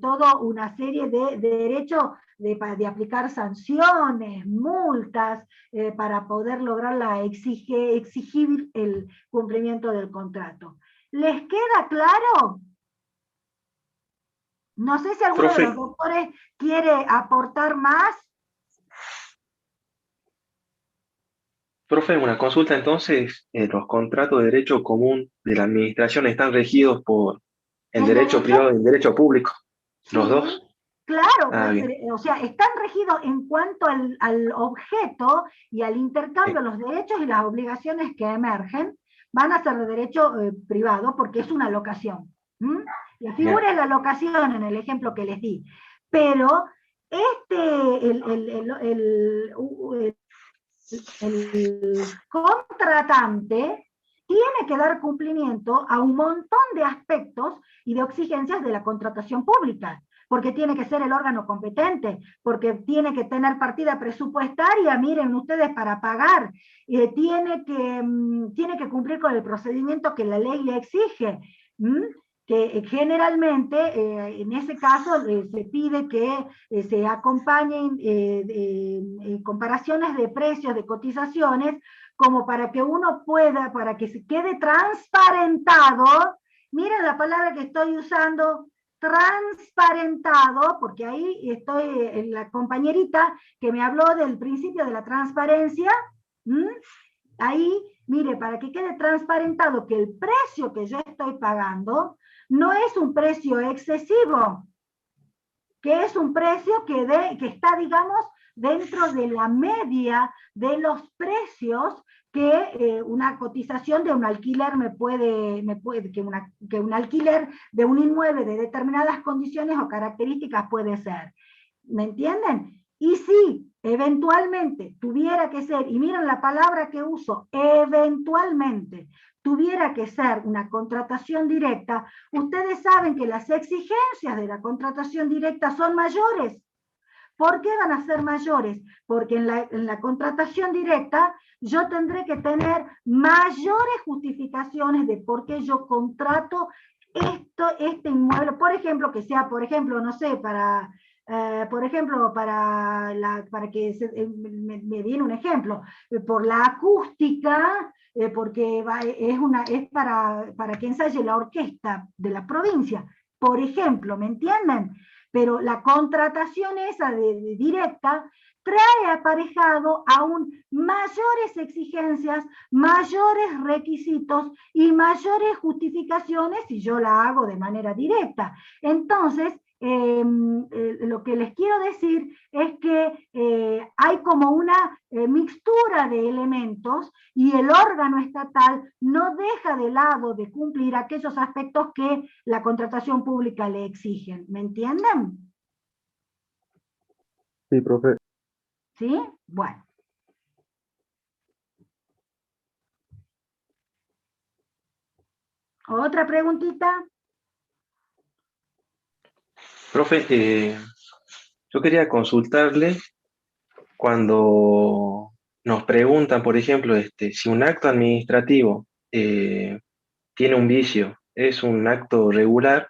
toda una serie de derechos de aplicar sanciones, multas, para poder lograr exigir el cumplimiento del contrato. ¿Les queda claro? No sé si alguno de los doctores quiere aportar más. Profe, una consulta entonces, los contratos de derecho común de la administración están regidos por el derecho privado y el derecho público, los dos. Claro, bien. o sea, están regidos en cuanto al objeto y al intercambio, los derechos y las obligaciones que emergen van a ser de derecho privado porque es una locación. La figura es la locación en el ejemplo que les di, pero el contratante tiene que dar cumplimiento a un montón de aspectos y de exigencias de la contratación pública, porque tiene que ser el órgano competente, porque tiene que tener partida presupuestaria, miren ustedes, para pagar, tiene que cumplir con el procedimiento que la ley le exige, que generalmente en ese caso se pide que se acompañen comparaciones de precios, de cotizaciones, como para que uno pueda, para que se quede transparentado, miren la palabra que estoy usando, transparentado, porque ahí estoy en la compañerita que me habló del principio de la transparencia, ahí, mire, para que quede transparentado que el precio que yo estoy pagando no es un precio excesivo, que es un precio que está, digamos, dentro de la media de los precios que una cotización de un alquiler que un alquiler de un inmueble de determinadas condiciones o características puede ser. ¿Me entienden? Y si eventualmente tuviera que ser, y miren la palabra que uso, eventualmente tuviera que ser una contratación directa, ustedes saben que las exigencias de la contratación directa son mayores. ¿Por qué van a ser mayores? Porque en la contratación directa yo tendré que tener mayores justificaciones de por qué yo contrato este inmueble, por ejemplo, que sea, por ejemplo, no sé, por ejemplo, para que me viene un ejemplo, por la acústica, porque es para que ensaye la orquesta de la provincia, por ejemplo, ¿me entienden? Pero la contratación esa de directa trae aparejado aún mayores exigencias, mayores requisitos y mayores justificaciones si yo la hago de manera directa. Entonces, lo que les quiero decir es que hay como una mixtura de elementos y el órgano estatal no deja de lado de cumplir aquellos aspectos que la contratación pública le exigen. ¿Me entienden? Sí, profe. ¿Sí? Bueno. ¿Otra preguntita? Profe, yo quería consultarle cuando nos preguntan, por ejemplo, si un acto administrativo tiene un vicio, ¿es un acto regular?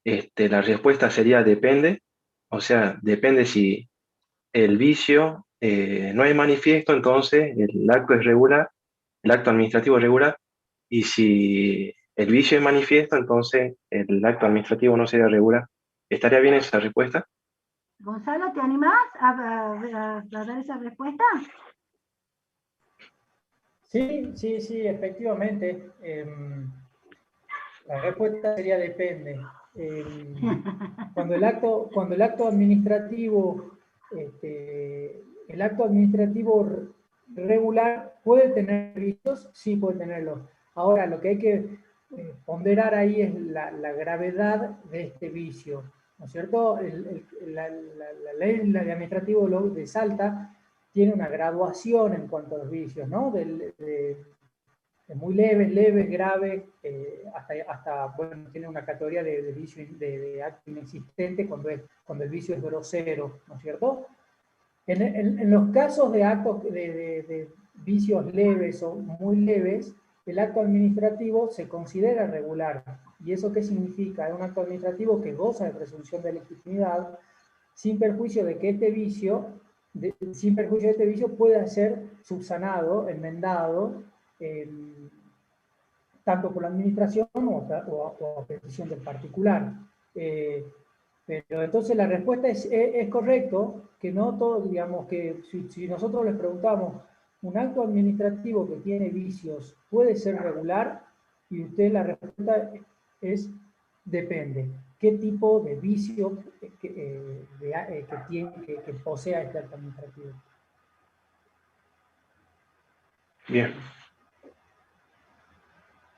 La respuesta sería depende. O sea, depende si el vicio no es manifiesto, entonces el acto es regular, el acto administrativo es regular, y si el vicio es manifiesto, entonces el acto administrativo no sería regular. ¿Estaría bien esa respuesta? Gonzalo, ¿te animás a dar esa respuesta? Sí, efectivamente. La respuesta sería depende. Cuando el acto administrativo, el acto administrativo regular puede tener vicios, sí puede tenerlos. Ahora, lo que hay que ponderar ahí es la gravedad de este vicio, ¿no es cierto? La ley administrativa de Salta tiene una graduación en cuanto a los vicios, ¿no? De muy leves, graves, hasta bueno, tiene una categoría de vicio, de acto inexistente cuando el vicio es grosero, ¿no es cierto? En los casos de actos de vicios leves o muy leves, el acto administrativo se considera regular. ¿Y eso qué significa? Es un acto administrativo que goza de presunción de legitimidad, sin perjuicio de que este vicio, pueda ser subsanado, enmendado, tanto por la administración o a petición del particular. Pero entonces la respuesta es correcto, que no todo, digamos, que si nosotros les preguntamos, un acto administrativo que tiene vicios puede ser regular, y usted la respuesta es depende. qué tipo de vicio que posea este acto administrativo. Bien.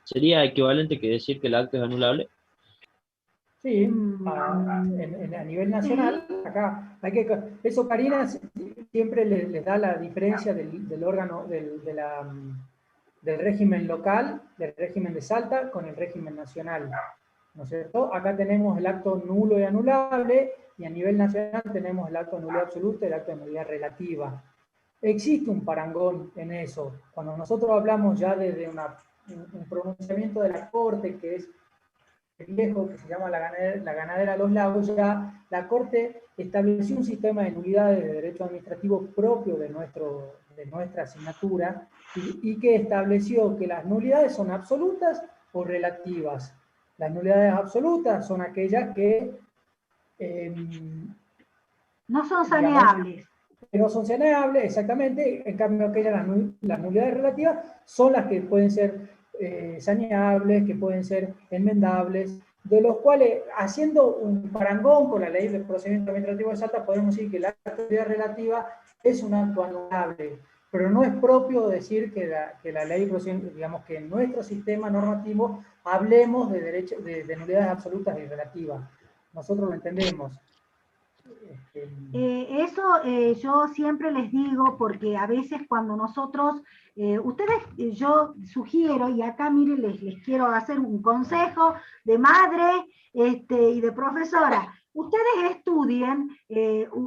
¿Sería equivalente que decir que el acto es anulable? Sí, a nivel nacional, acá hay que... Eso Karina siempre les da la diferencia del órgano, del régimen local, del régimen de Salta, con el régimen nacional, ¿no es cierto? Acá tenemos el acto nulo y anulable, y a nivel nacional tenemos el acto de nulidad absoluta y el acto de nulidad relativa. Existe un parangón en eso. Cuando nosotros hablamos ya desde un pronunciamiento de la Corte, que es viejo, que se llama la ganadera de los lagos, ya la Corte estableció un sistema de nulidades de derecho administrativo propio de nuestra asignatura, y que estableció que las nulidades son absolutas o relativas. Las nulidades absolutas son aquellas que no son saneables. Que no son saneables, exactamente. En cambio, aquellas, las nulidades relativas, son las que pueden ser saneables, que pueden ser enmendables, de los cuales, haciendo un parangón con la ley de procedimiento administrativo de Salta, podemos decir que la nulidad relativa es un acto anulable, pero no es propio decir que la ley, digamos, que en nuestro sistema normativo hablemos de nulidades absolutas y relativas. Nosotros lo entendemos. Eso yo siempre les digo, porque a veces cuando nosotros, yo sugiero, y acá miren, les quiero hacer un consejo de madre y de profesora. Ustedes estudien,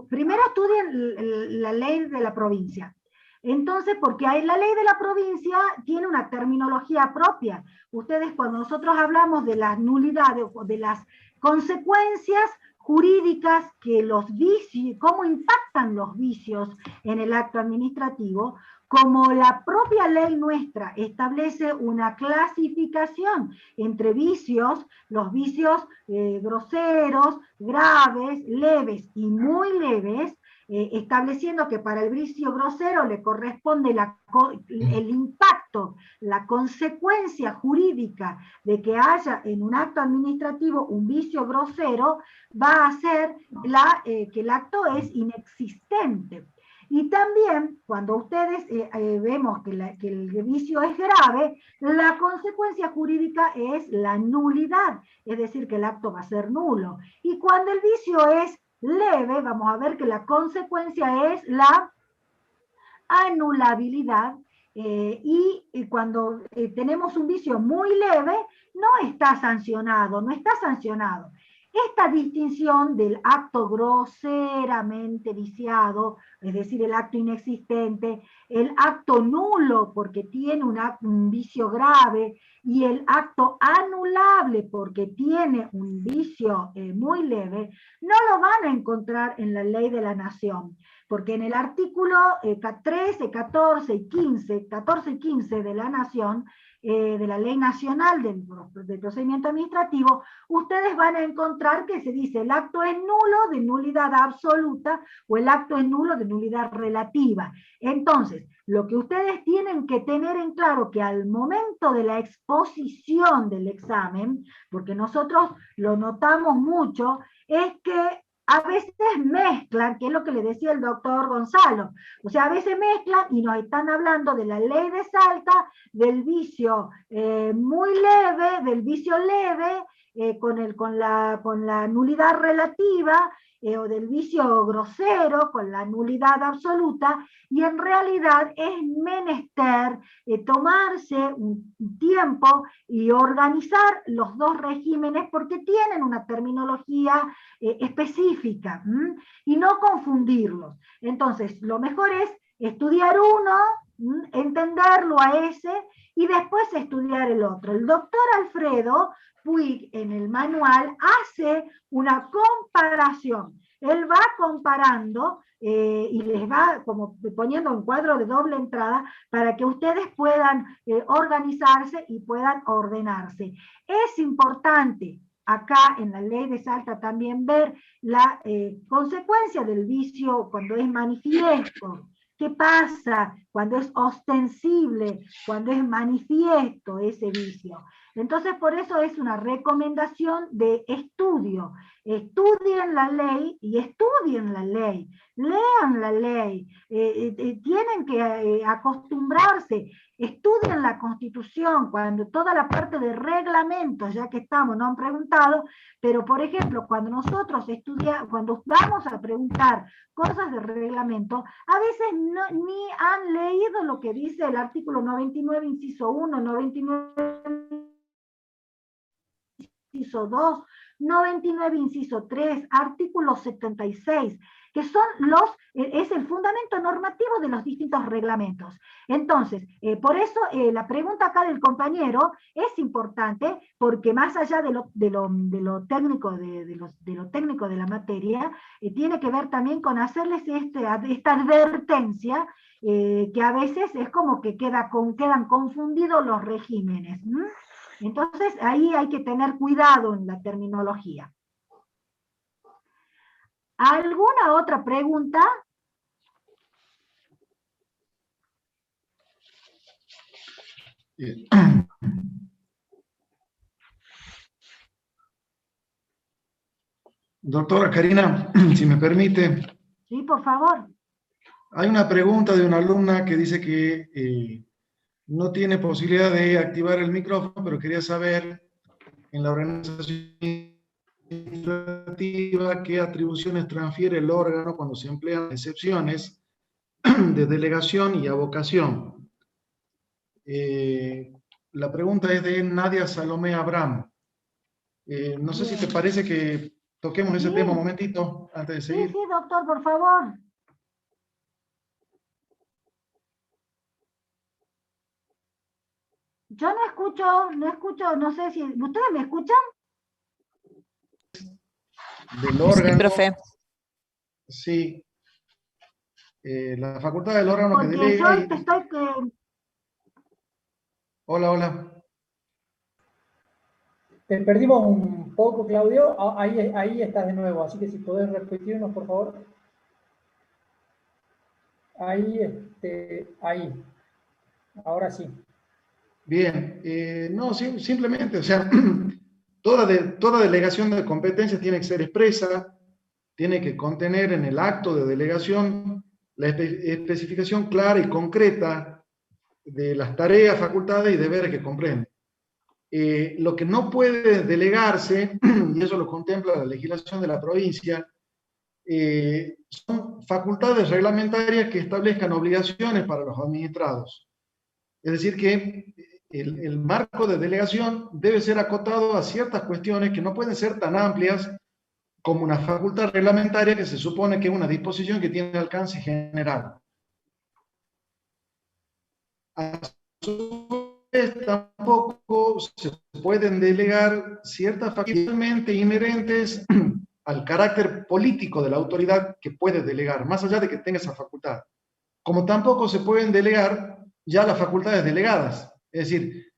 primero estudien la ley de la provincia. Entonces, porque la ley de la provincia tiene una terminología propia. Ustedes, cuando nosotros hablamos de las nulidades o de las consecuencias jurídicas, que los vicios, cómo impactan los vicios en el acto administrativo, como la propia ley nuestra establece una clasificación entre vicios, los vicios groseros, graves, leves y muy leves, estableciendo que para el vicio grosero le corresponde el impacto, la consecuencia jurídica de que haya en un acto administrativo un vicio grosero, va a ser que el acto es inexistente. Y también, cuando ustedes vemos que el vicio es grave, la consecuencia jurídica es la nulidad, es decir, que el acto va a ser nulo. Y cuando el vicio es leve, vamos a ver que la consecuencia es la anulabilidad, y cuando tenemos un vicio muy leve, no está sancionado. Esta distinción del acto groseramente viciado, es decir, el acto inexistente, el acto nulo porque tiene un vicio grave, y el acto anulable porque tiene un vicio muy leve, no lo van a encontrar en la ley de la nación, porque en el artículo 13, 14 y 15 de la nación, de la Ley Nacional del Procedimiento Administrativo, ustedes van a encontrar que se dice el acto es nulo de nulidad absoluta o el acto es nulo de nulidad relativa. Entonces, lo que ustedes tienen que tener en claro que al momento de la exposición del examen, porque nosotros lo notamos mucho, es que a veces mezclan, que es lo que le decía el doctor Gonzalo, o sea, a veces mezclan y nos están hablando de la ley de Salta, del vicio muy leve, del vicio leve, con la nulidad relativa, o del vicio grosero con la nulidad absoluta, y en realidad es menester tomarse un tiempo y organizar los dos regímenes, porque tienen una terminología específica, y no confundirlos. Entonces, lo mejor es estudiar uno, entenderlo a ese, y después estudiar el otro. El doctor Alfredo Puig en el manual hace una comparación. Él va comparando y les va como poniendo un cuadro de doble entrada para que ustedes puedan organizarse y puedan ordenarse. Es importante acá en la ley de Salta también ver la consecuencia del vicio cuando es manifiesto. ¿Qué pasa cuando es ostensible, cuando es manifiesto ese vicio? Entonces, por eso es una recomendación de estudio. Estudien la ley y estudien la ley, lean la ley, tienen que acostumbrarse, estudien la Constitución, cuando toda la parte de reglamentos, ya que estamos, no han preguntado, pero por ejemplo, cuando nosotros estudiamos, cuando vamos a preguntar cosas de reglamento, a veces ni han leído lo que dice el artículo 99, inciso 1, 99, inciso 2, 99, inciso 3, artículo 76, que son es el fundamento normativo de los distintos reglamentos. Entonces, por eso la pregunta acá del compañero es importante, porque más allá de lo técnico de la materia, tiene que ver también con hacerles esta advertencia, que a veces es como que quedan confundidos los regímenes. Entonces, ahí hay que tener cuidado en la terminología. ¿Alguna otra pregunta? Doctora Karina, si me permite. Sí, por favor. Hay una pregunta de una alumna que dice que no tiene posibilidad de activar el micrófono, pero quería saber en la organización administrativa qué atribuciones transfiere el órgano cuando se emplean excepciones de delegación y avocación. La pregunta es de Nadia Salomé Abraham. No sé si te parece que toquemos ese tema un momentito antes de seguir. Sí, doctor, por favor. Yo no escucho, no sé si... ¿Ustedes me escuchan? Del órgano. Sí, profe. Sí. La facultad del órgano porque que delega... yo te estoy... Hola, hola. Te perdimos un poco, Claudio. Ahí estás de nuevo, así que si podés repetirnos, por favor. Ahí. Ahora sí. Bien. No, simplemente, o sea, toda delegación de competencias tiene que ser expresa, tiene que contener en el acto de delegación la especificación clara y concreta de las tareas, facultades y deberes que comprende. Lo que no puede delegarse, y eso lo contempla la legislación de la provincia, son facultades reglamentarias que establezcan obligaciones para los administrados. Es decir, que el marco de delegación debe ser acotado a ciertas cuestiones que no pueden ser tan amplias como una facultad reglamentaria que se supone que es una disposición que tiene alcance general. A su vez, tampoco se pueden delegar ciertas facultades inherentes al carácter político de la autoridad que puede delegar, más allá de que tenga esa facultad. Como tampoco se pueden delegar ya las facultades delegadas. Es decir,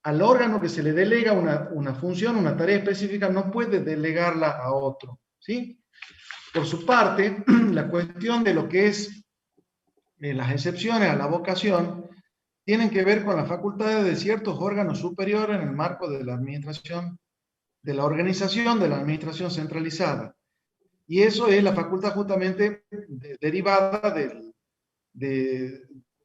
al órgano que se le delega una función, una tarea específica, no puede delegarla a otro, ¿sí? Por su parte, la cuestión de lo que es las excepciones a la vocación tienen que ver con las facultades de ciertos órganos superiores en el marco de la administración, de la organización de la administración centralizada. Y eso es la facultad justamente derivada de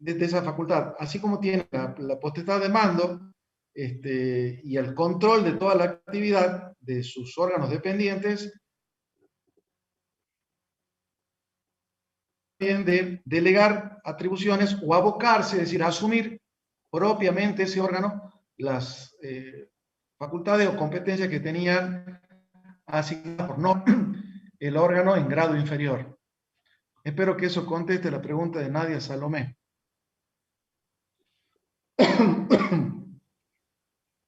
esa facultad, así como tiene la potestad de mando y el control de toda la actividad de sus órganos dependientes, también de delegar atribuciones o abocarse, es decir, asumir propiamente ese órgano las facultades o competencias que tenían asignadas por no el órgano en grado inferior. Espero que eso conteste la pregunta de Nadia Salomé.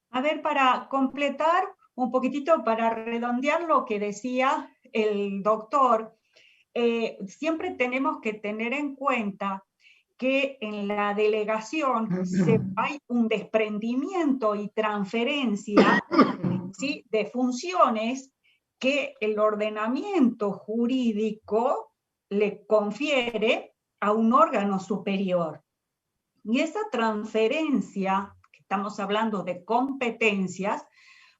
A ver, para completar un poquitito, para redondear lo que decía el doctor, siempre tenemos que tener en cuenta que en la delegación hay un desprendimiento y transferencia, ¿sí?, de funciones que el ordenamiento jurídico le confiere a un órgano superior. Y esa transferencia estamos hablando de competencias,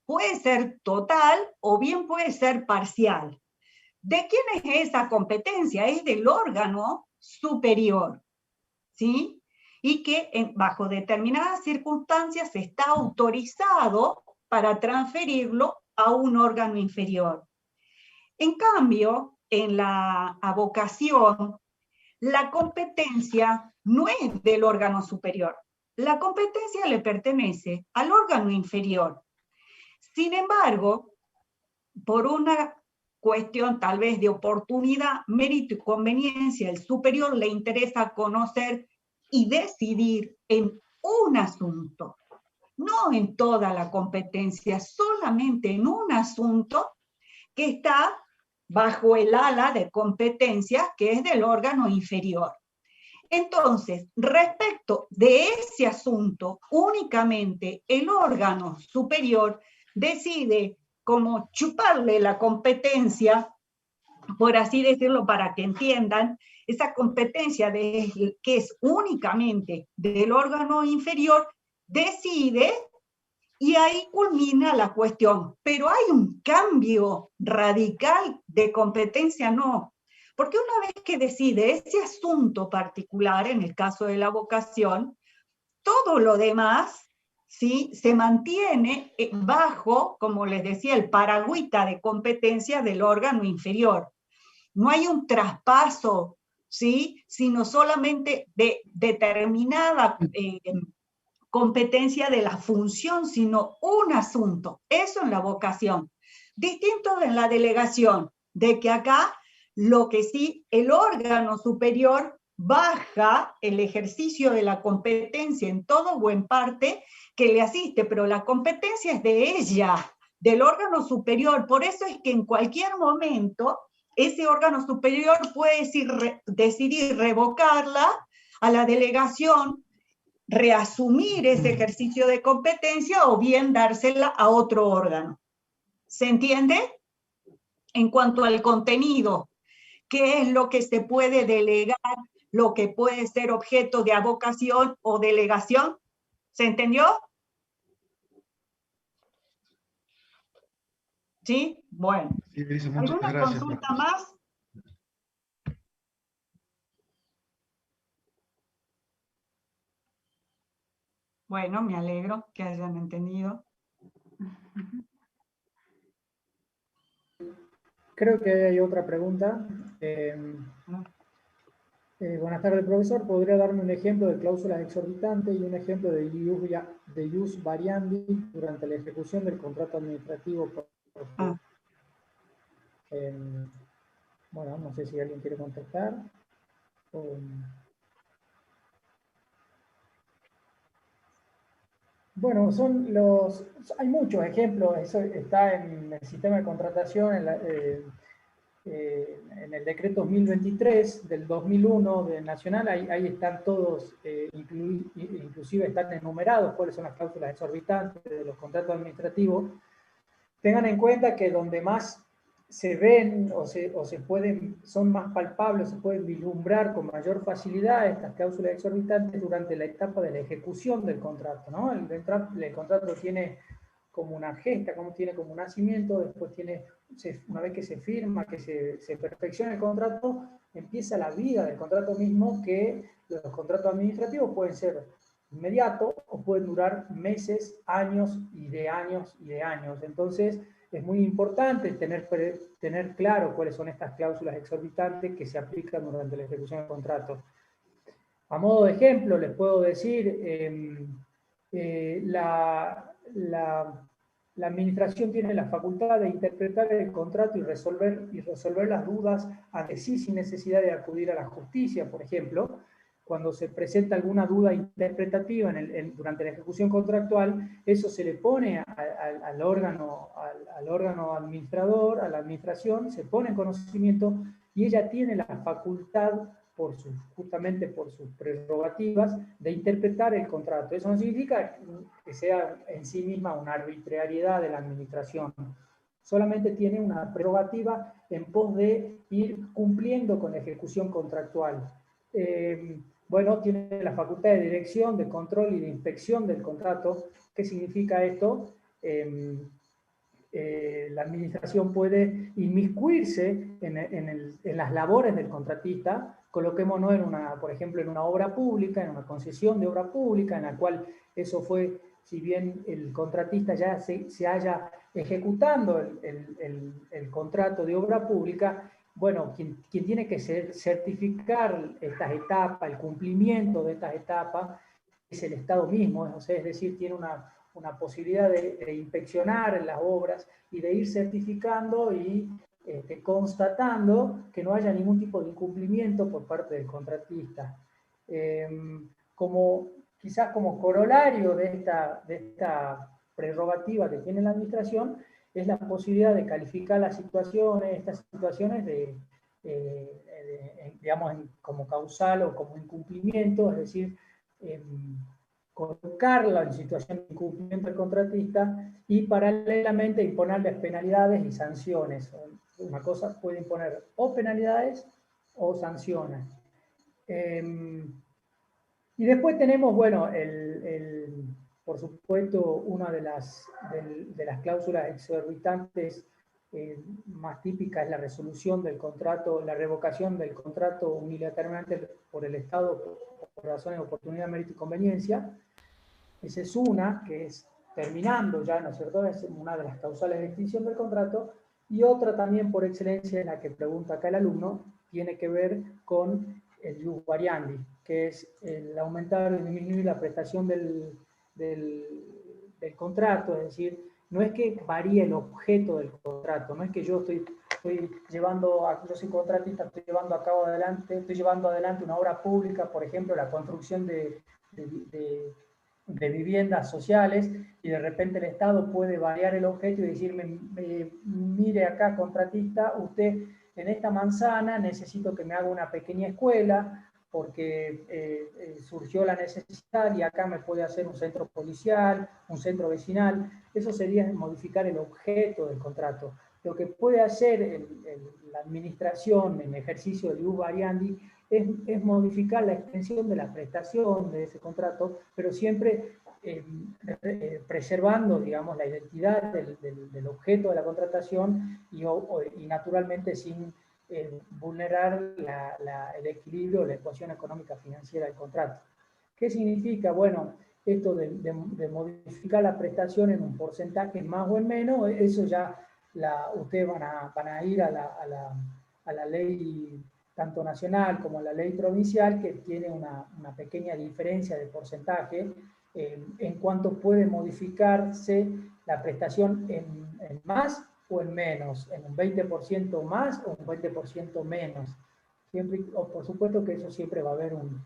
puede ser total o bien puede ser parcial. ¿De quién es esa competencia? Es del órgano superior, ¿sí? Y que bajo determinadas circunstancias está autorizado para transferirlo a un órgano inferior. En cambio, en la avocación, la competencia no es del órgano superior. La competencia le pertenece al órgano inferior. Sin embargo, por una cuestión tal vez de oportunidad, mérito y conveniencia, el superior le interesa conocer y decidir en un asunto, no en toda la competencia, solamente en un asunto que está bajo el ala de competencias que es del órgano inferior. Entonces, respecto de ese asunto, únicamente el órgano superior decide como chuparle la competencia, por así decirlo, para que entiendan, esa competencia que es únicamente del órgano inferior, decide y ahí culmina la cuestión. Pero hay un cambio radical de competencia, no. Porque una vez que decide ese asunto particular, en el caso de la vocación, todo lo demás, ¿sí?, se mantiene bajo, como les decía, el paragüita de competencia del órgano inferior. No hay un traspaso, ¿sí?, sino solamente de determinada competencia de la función, sino un asunto. Eso en la vocación. Distinto en la delegación, de que acá lo que sí, el órgano superior baja el ejercicio de la competencia en todo o en parte que le asiste, pero la competencia es de ella, del órgano superior. Por eso es que en cualquier momento ese órgano superior puede decidir revocarla a la delegación, reasumir ese ejercicio de competencia o bien dársela a otro órgano. ¿Se entiende? En cuanto al contenido, ¿qué es lo que se puede delegar, lo que puede ser objeto de avocación o delegación? ¿Se entendió? ¿Sí? Bueno. Sí, dice, muchas ¿Alguna gracias. consulta más? Bueno, me alegro que hayan entendido. Creo que hay otra pregunta. Buenas tardes, profesor. ¿Podría darme un ejemplo de cláusulas exorbitantes y un ejemplo de ius variandi durante la ejecución del contrato administrativo? Bueno, no sé si alguien quiere contestar. Bueno, hay muchos ejemplos. Eso está en el sistema de contratación, en el decreto 1023 del 2001 de Nacional, ahí están todos, inclusive están enumerados cuáles son las cláusulas exorbitantes de los contratos administrativos. Tengan en cuenta que donde más se ven son más palpables, se pueden vislumbrar con mayor facilidad estas cláusulas exorbitantes durante la etapa de la ejecución del contrato, ¿no? El contrato tiene como una gesta, tiene como un nacimiento, después una vez que se firma, que se perfecciona el contrato, empieza la vida del contrato mismo, que los contratos administrativos pueden ser inmediatos o pueden durar meses, años y de años y de años. Entonces, es muy importante tener claro cuáles son estas cláusulas exorbitantes que se aplican durante la ejecución del contrato. A modo de ejemplo, les puedo decir, la administración tiene la facultad de interpretar el contrato y resolver las dudas ante sí sin necesidad de acudir a la justicia, por ejemplo. Cuando se presenta alguna duda interpretativa durante la ejecución contractual, eso se le pone al órgano administrador, a la administración, se pone en conocimiento y ella tiene la facultad, justamente por sus prerrogativas, de interpretar el contrato. Eso no significa que sea en sí misma una arbitrariedad de la administración. Solamente tiene una prerrogativa en pos de ir cumpliendo con la ejecución contractual. bueno, tiene la facultad de dirección, de control y de inspección del contrato. ¿Qué significa esto? La administración puede inmiscuirse en las labores del contratista. Coloquémonos por ejemplo, en una obra pública, en una concesión de obra pública, en la cual eso fue, si bien el contratista ya se haya ejecutando el contrato de obra pública, bueno, quien tiene que certificar estas etapas, el cumplimiento de estas etapas, es el Estado mismo, o sea, es decir, tiene una posibilidad de inspeccionar en las obras y de ir certificando y constatando que no haya ningún tipo de incumplimiento por parte del contratista. Quizás como corolario de esta prerrogativa que tiene la administración, es la posibilidad de calificar estas situaciones digamos, como causal o como incumplimiento, es decir, colocarla en situación de incumplimiento del contratista y paralelamente imponerles penalidades y sanciones. Una cosa puede imponer o penalidades o sanciones. Y después tenemos, bueno, por supuesto, una de las cláusulas exorbitantes más típicas es la resolución del contrato, la revocación del contrato unilateralmente por el Estado por razones de oportunidad, mérito y conveniencia. Esa es una, que es terminando ya, ¿no es cierto? Es una de las causales de extinción del contrato. Y otra también por excelencia, en la que pregunta acá el alumno, tiene que ver con el ius variandi, que es el aumentar o disminuir la prestación del contrato, es decir, no es que varíe el objeto del contrato, no es que yo yo soy contratista, estoy llevando adelante una obra pública, por ejemplo, la construcción de viviendas sociales, y de repente el Estado puede variar el objeto y decirme, mire acá, contratista, usted en esta manzana necesito que me haga una pequeña escuela, porque surgió la necesidad y acá me puede hacer un centro policial, un centro vecinal. Eso sería modificar el objeto del contrato. Lo que puede hacer la administración en ejercicio del ius variandi es modificar la extensión de la prestación de ese contrato, pero siempre preservando, digamos, la identidad del objeto de la contratación y naturalmente sin vulnerar el equilibrio, la ecuación económica financiera del contrato. ¿Qué significa? Bueno, esto de modificar la prestación en un porcentaje más o en menos, eso ya ustedes van a ir a la ley tanto nacional como a la ley provincial, que tiene una pequeña diferencia de porcentaje en cuanto puede modificarse la prestación en más o en menos, en un 20% más o un 20% menos. Por supuesto que eso siempre va a haber un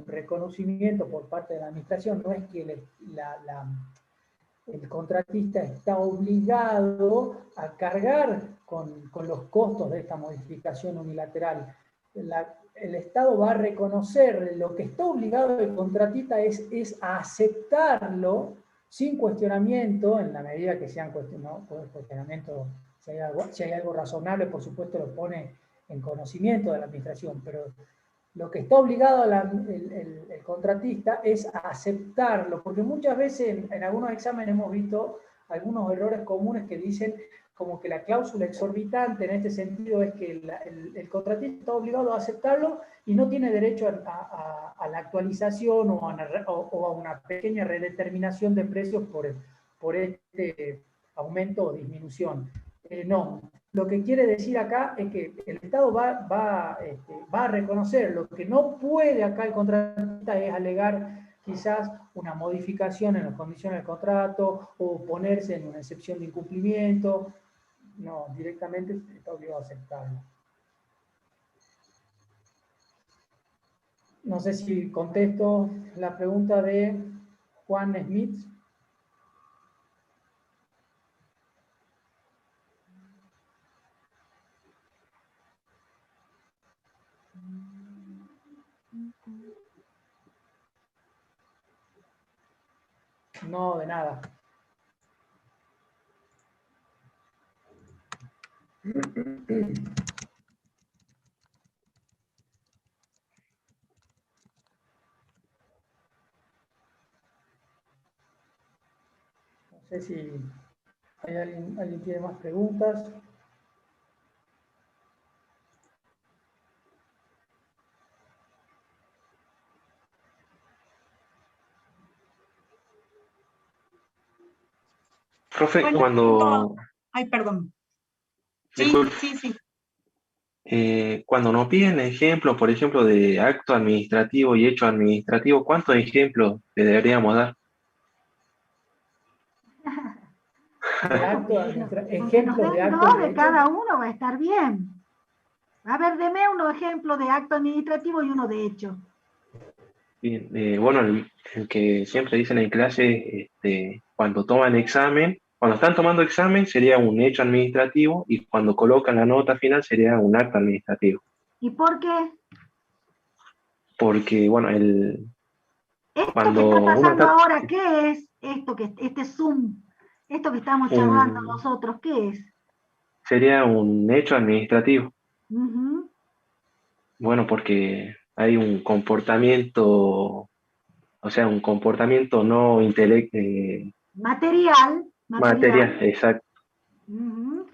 reconocimiento por parte de la administración, no es que el contratista está obligado a cargar con los costos de esta modificación unilateral. El Estado va a reconocer, lo que está obligado el contratista es a aceptarlo sin cuestionamiento, en la medida que sean cuestionamiento, si hay algo razonable, por supuesto lo pone en conocimiento de la administración, pero lo que está obligado el contratista es a aceptarlo, porque muchas veces en algunos exámenes hemos visto algunos errores comunes que dicen como que la cláusula exorbitante en este sentido es que el contratista está obligado a aceptarlo y no tiene derecho a la actualización o a una pequeña redeterminación de precios por este aumento o disminución. No. Lo que quiere decir acá es que el Estado va a reconocer. Lo que no puede acá el contratista es alegar quizás una modificación en las condiciones del contrato o ponerse en una excepción de incumplimiento. No, directamente está obligado a aceptarlo. No sé si contesto la pregunta de Juan Smith. No, de nada. sé si alguien tiene más preguntas. Profe, Bueno, cuando, ay, perdón. Sí, disculpe, sí, sí. cuando nos piden ejemplos, por ejemplo, de acto administrativo y hecho administrativo, ¿cuántos ejemplos le deberíamos dar? De acto Bueno, con que nos ejemplos de den actos dos de de hecho. cada uno va a estar bien. A ver, deme unos ejemplos de acto administrativo y uno de hecho. Bien, bueno, el que siempre dicen en clase, cuando toman examen, cuando están tomando examen sería un hecho administrativo y cuando colocan la nota final sería un acto administrativo. ¿Y por qué? Porque, bueno, Esto que cuando está uno pasando está, ahora, ¿qué es? Este Zoom, esto que estamos charlando un, nosotros, ¿qué es? sería un hecho administrativo. Ujú. Bueno, porque hay un comportamiento, o sea, un comportamiento no Material, material, exacto, Ujú.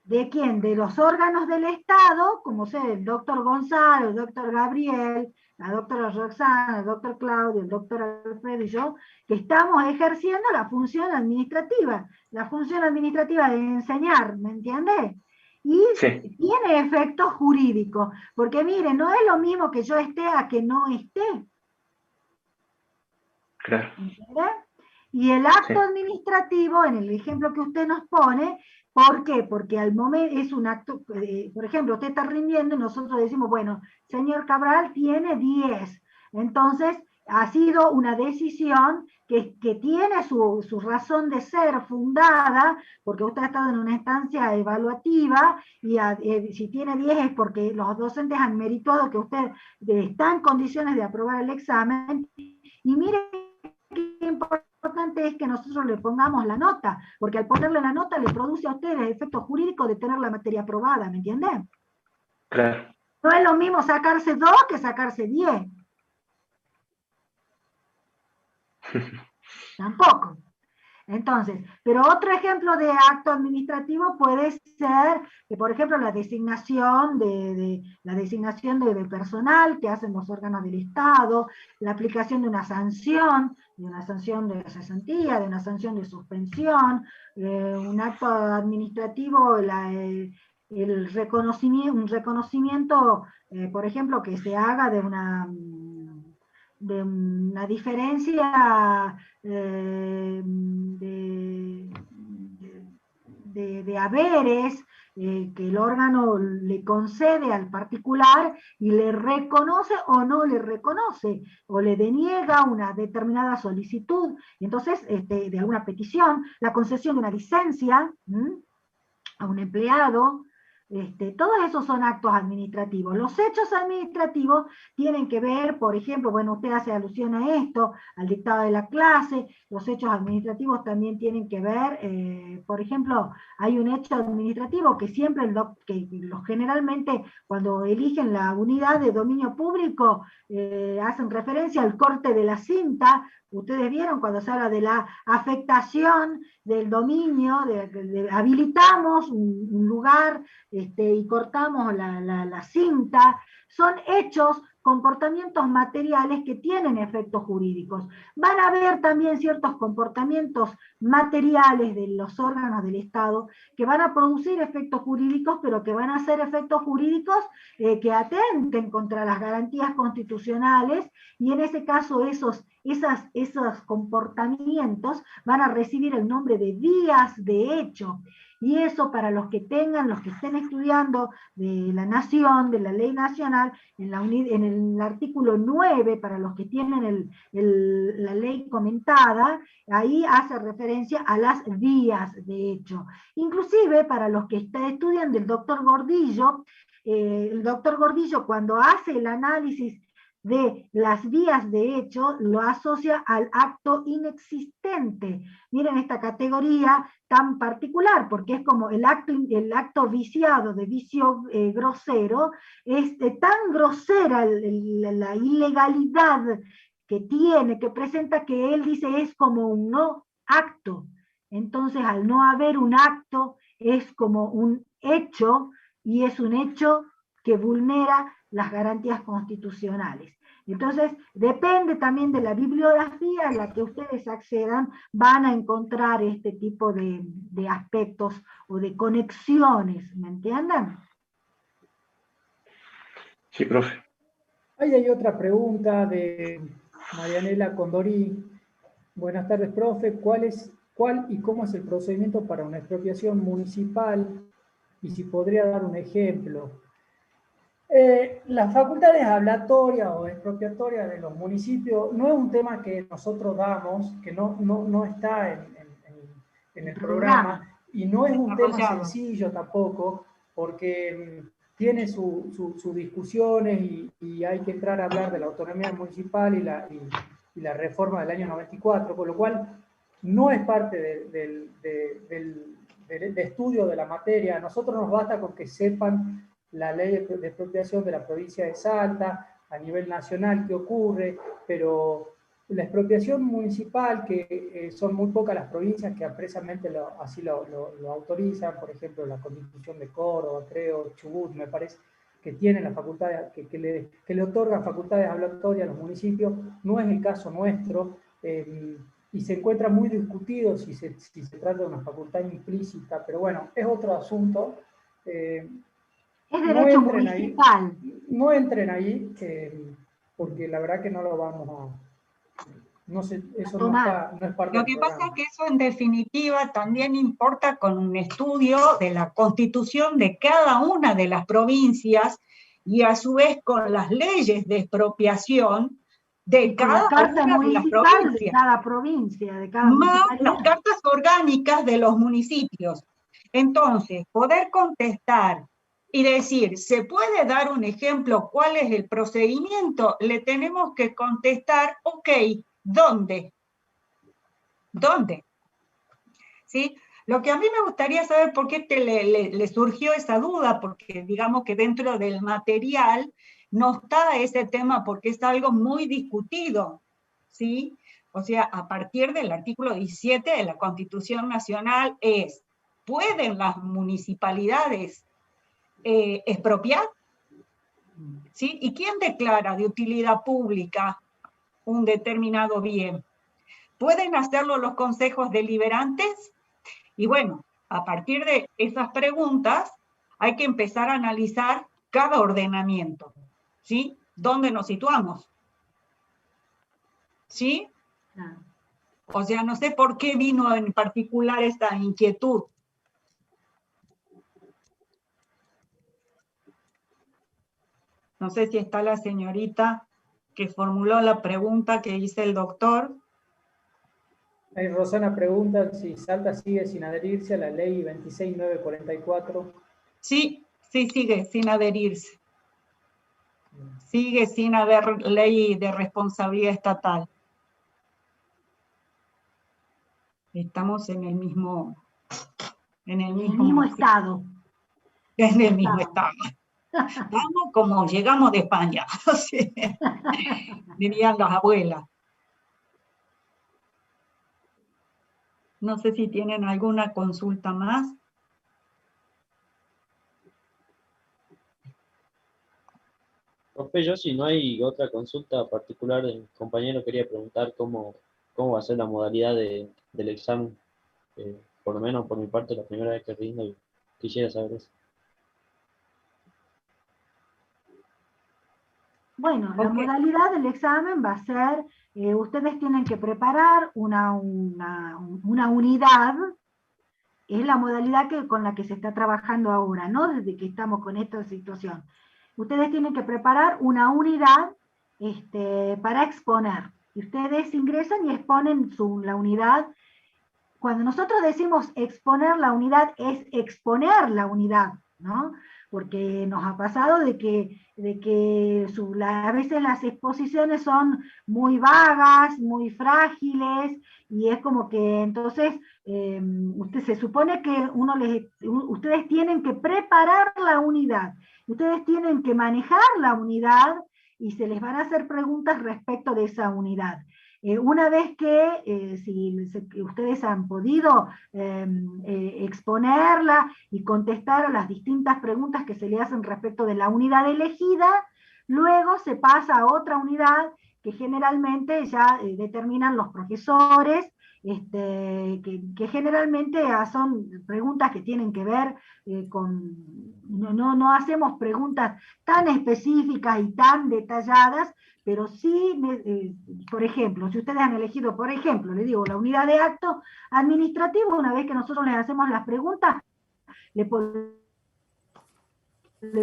¿De quién? De los órganos del Estado, como sé, el doctor Gonzalo, el doctor Gabriel, la doctora Roxana, el doctor Claudio, el doctor Alfredo y yo, que estamos ejerciendo la función administrativa de enseñar, ¿me entiendes? Y sí, tiene efectos jurídicos, porque mire, no es lo mismo que yo esté a que no esté, claro, ¿entiendes? Y el sí, acto administrativo, en el ejemplo que usted nos pone, ¿por qué? Porque al momento es un acto, por ejemplo, usted está rindiendo y nosotros decimos, bueno, señor Cabral tiene 10. Entonces, ha sido una decisión que tiene su razón de ser fundada, porque usted ha estado en una instancia evaluativa y si tiene 10 es porque los docentes han merituado que usted está en condiciones de aprobar el examen. Y mire qué importante es que nosotros le pongamos la nota, porque al ponerle la nota le produce a usted el efecto jurídico de tener la materia aprobada, ¿me entienden? claro. No es lo mismo sacarse 2 que sacarse 10. Tampoco. Entonces, pero otro ejemplo de acto administrativo puede ser, que, por ejemplo, la designación de personal que hacen los órganos del Estado, la aplicación de una sanción de cesantía, de una sanción de suspensión, un acto administrativo, un reconocimiento, por ejemplo, que se haga de una diferencia de haberes que el órgano le concede al particular y le reconoce o no le reconoce, o le deniega una determinada solicitud, entonces de alguna petición, la concesión de una licencia a un empleado. Todos esos son actos administrativos. Los hechos administrativos tienen que ver, por ejemplo, bueno, usted hace alusión a esto, al dictado de la clase. Los hechos administrativos también tienen que ver, por ejemplo, hay un hecho administrativo que siempre, generalmente cuando eligen la unidad de dominio público, hacen referencia al corte de la cinta. Ustedes vieron cuando se habla de la afectación del dominio, habilitamos un lugar y cortamos la cinta. Son hechos, comportamientos materiales que tienen efectos jurídicos. Van a haber también ciertos comportamientos materiales de los órganos del Estado que van a producir efectos jurídicos, pero que van a ser efectos jurídicos que atenten contra las garantías constitucionales, y en ese caso esos comportamientos van a recibir el nombre de días de hecho. Y eso, para los que estén estudiando de la Nación, de la Ley Nacional, en el artículo 9, para los que tienen la ley comentada, ahí hace referencia a las vías de hecho. Inclusive para los que estudian del doctor Gordillo, el doctor Gordillo, cuando hace el análisis de las vías de hecho, lo asocia al acto inexistente. Miren esta categoría tan particular, porque es como el acto viciado, de vicio grosero, es tan grosera la ilegalidad que presenta, que él dice es como un no acto. Entonces, al no haber un acto, es como un hecho, y es un hecho que vulnera las garantías constitucionales. Entonces, depende también de la bibliografía a la que ustedes accedan, van a encontrar este tipo de aspectos o de conexiones, ¿me entienden? Sí, profe. Ahí hay otra pregunta de Marianela Condorí. Buenas tardes, profe. ¿Cuál y cómo es el procedimiento para una expropiación municipal? Y si podría dar un ejemplo. Las facultades ablatorias o expropiatorias de los municipios no es un tema que nosotros damos, que no está en el programa, y no es un tema sencillo tampoco, porque tiene sus discusiones y hay que entrar a hablar de la autonomía municipal y la reforma del año 94, con lo cual no es parte de estudio de la materia. A nosotros nos basta con que sepan la ley de expropiación de la provincia de Salta, a nivel nacional qué ocurre, pero la expropiación municipal, que son muy pocas las provincias que expresamente así lo autorizan, por ejemplo la Constitución de Córdoba, creo, Chubut, me parece, que tienen la facultad, que le otorgan facultades ablatorias a los municipios, no es el caso nuestro, y se encuentra muy discutido si se trata de una facultad implícita, pero bueno, es otro asunto. Es derecho municipal. No entren ahí, porque la verdad que no lo vamos a... No sé, eso no es parte Lo del que programa. pasa es que eso en definitiva también importa con un estudio de la constitución de cada una de las provincias y a su vez con las leyes de expropiación de cada una de las provincias. De cada provincia, de cada más las cartas orgánicas de los municipios. Entonces, poder contestar y decir, ¿se puede dar un ejemplo? ¿Cuál es el procedimiento? Le tenemos que contestar, ok, ¿dónde? ¿Dónde? ¿Sí? Lo que a mí me gustaría saber por qué le surgió esa duda, porque digamos que dentro del material no está ese tema porque es algo muy discutido, ¿sí? O sea, a partir del artículo 17 de la Constitución Nacional ¿pueden las municipalidades expropiar? ¿Sí? ¿Y quién declara de utilidad pública un determinado bien? ¿Pueden hacerlo los consejos deliberantes? Y bueno, a partir de esas preguntas hay que empezar a analizar cada ordenamiento, ¿sí? ¿Dónde nos situamos? ¿Sí? O sea, no sé por qué vino en particular esta inquietud. No sé si está la señorita que formuló la pregunta que hizo el doctor. Ahí Rosana pregunta si Salta sigue sin adherirse a la ley 26944. Sí, sigue sin adherirse. Sigue sin haber ley de responsabilidad estatal. Estamos en el mismo estado. En el mismo estado. Vamos como llegamos de España, ¿sí? Dirían las abuelas. No sé si tienen alguna consulta más. Profe, yo si no hay otra consulta particular, el compañero quería preguntar cómo va a ser la modalidad del examen. Por lo menos por mi parte, la primera vez que rindo, y quisiera saber eso. Bueno, la modalidad del examen va a ser, ustedes tienen que preparar una unidad, es la modalidad con la que se está trabajando ahora, ¿no? Desde que estamos con esta situación. Ustedes tienen que preparar una unidad para exponer. Y ustedes ingresan y exponen la unidad. Cuando nosotros decimos exponer la unidad, es exponer la unidad, ¿no? Porque nos ha pasado de que a veces las exposiciones son muy vagas, muy frágiles, y es como que entonces se supone que ustedes tienen que preparar la unidad, ustedes tienen que manejar la unidad y se les van a hacer preguntas respecto de esa unidad. Una vez que ustedes han podido exponerla y contestar a las distintas preguntas que se le hacen respecto de la unidad elegida, luego se pasa a otra unidad que generalmente ya determinan los profesores, que generalmente son preguntas que tienen que ver con... No hacemos preguntas tan específicas y tan detalladas, pero sí, por ejemplo, si ustedes han elegido, por ejemplo, les digo, la unidad de acto administrativo, una vez que nosotros les hacemos las preguntas, le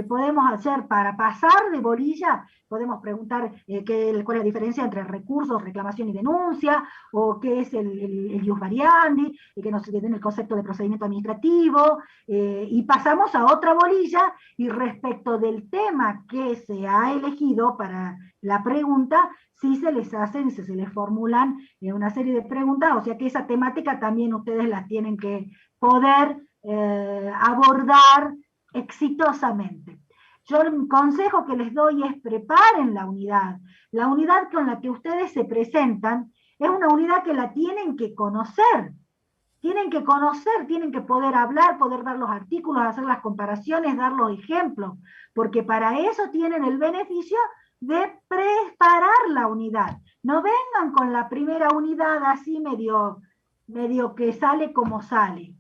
podemos hacer para pasar de bolilla, podemos preguntar cuál es la diferencia entre recursos, reclamación y denuncia, o qué es el ius variandi, que nos tiene el concepto de procedimiento administrativo, y pasamos a otra bolilla, y respecto del tema que se ha elegido para la pregunta, sí se les hacen, se les formulan una serie de preguntas, o sea que esa temática también ustedes las tienen que poder abordar exitosamente. Yo el consejo que les doy es preparen la unidad. La unidad con la que ustedes se presentan es una unidad que la tienen que conocer. Tienen que conocer, tienen que poder hablar, poder dar los artículos, hacer las comparaciones, dar los ejemplos, porque para eso tienen el beneficio de preparar la unidad. No vengan con la primera unidad así medio que sale como sale.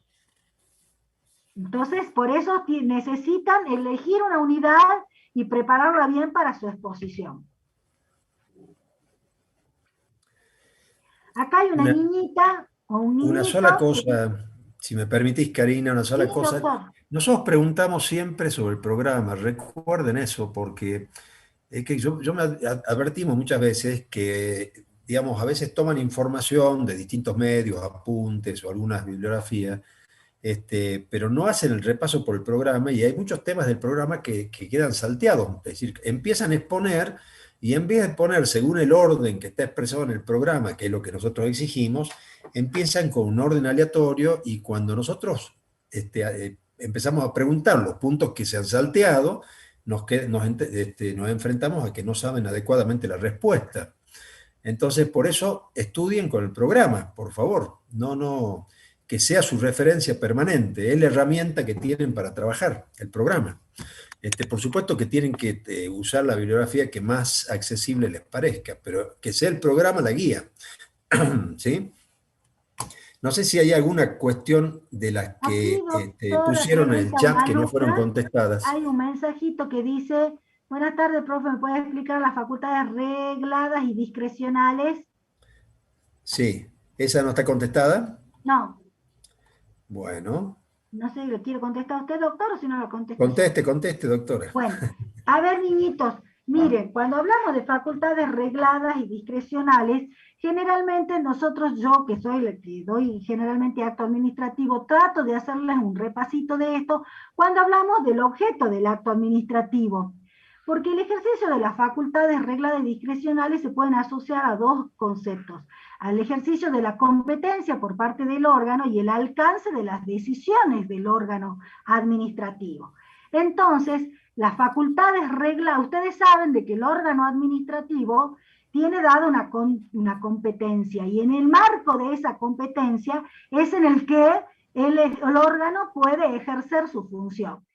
Entonces, por eso necesitan elegir una unidad y prepararla bien para su exposición. Acá hay una niñita o un niñito. Una sola cosa, si me permitís, Karina, una sola cosa. Doctor. Nosotros preguntamos siempre sobre el programa, recuerden eso, porque es que yo me advertimos muchas veces que, digamos, a veces toman información de distintos medios, apuntes o algunas bibliografías, pero no hacen el repaso por el programa y hay muchos temas del programa que quedan salteados. Es decir, empiezan a exponer y en vez de poner según el orden que está expresado en el programa, que es lo que nosotros exigimos, empiezan con un orden aleatorio y cuando nosotros empezamos a preguntar los puntos que se han salteado, nos enfrentamos a que no saben adecuadamente la respuesta. Entonces, por eso, estudien con el programa, por favor. Que sea su referencia permanente, es la herramienta que tienen para trabajar, el programa. Por supuesto que tienen que usar la bibliografía que más accesible les parezca, pero que sea el programa la guía. ¿Sí? No sé si hay alguna cuestión de las que pusieron en el chat que no fueron contestadas. Hay un mensajito que dice: buenas tardes, profe, ¿me puede explicar las facultades regladas y discrecionales? Sí, ¿esa no está contestada? No. Bueno. No sé, ¿le quiere contestar a usted, doctor, o si no lo contesta? Conteste, doctora. Bueno, a ver, niñitos, miren, cuando hablamos de facultades regladas y discrecionales, generalmente yo que soy la que doy generalmente acto administrativo, trato de hacerles un repasito de esto cuando hablamos del objeto del acto administrativo. Porque el ejercicio de las facultades regladas y discrecionales se pueden asociar a dos conceptos: al ejercicio de la competencia por parte del órgano y el alcance de las decisiones del órgano administrativo. Entonces, las facultades regladas, ustedes saben de que el órgano administrativo tiene dada una competencia, y en el marco de esa competencia es en el que el órgano puede ejercer su función.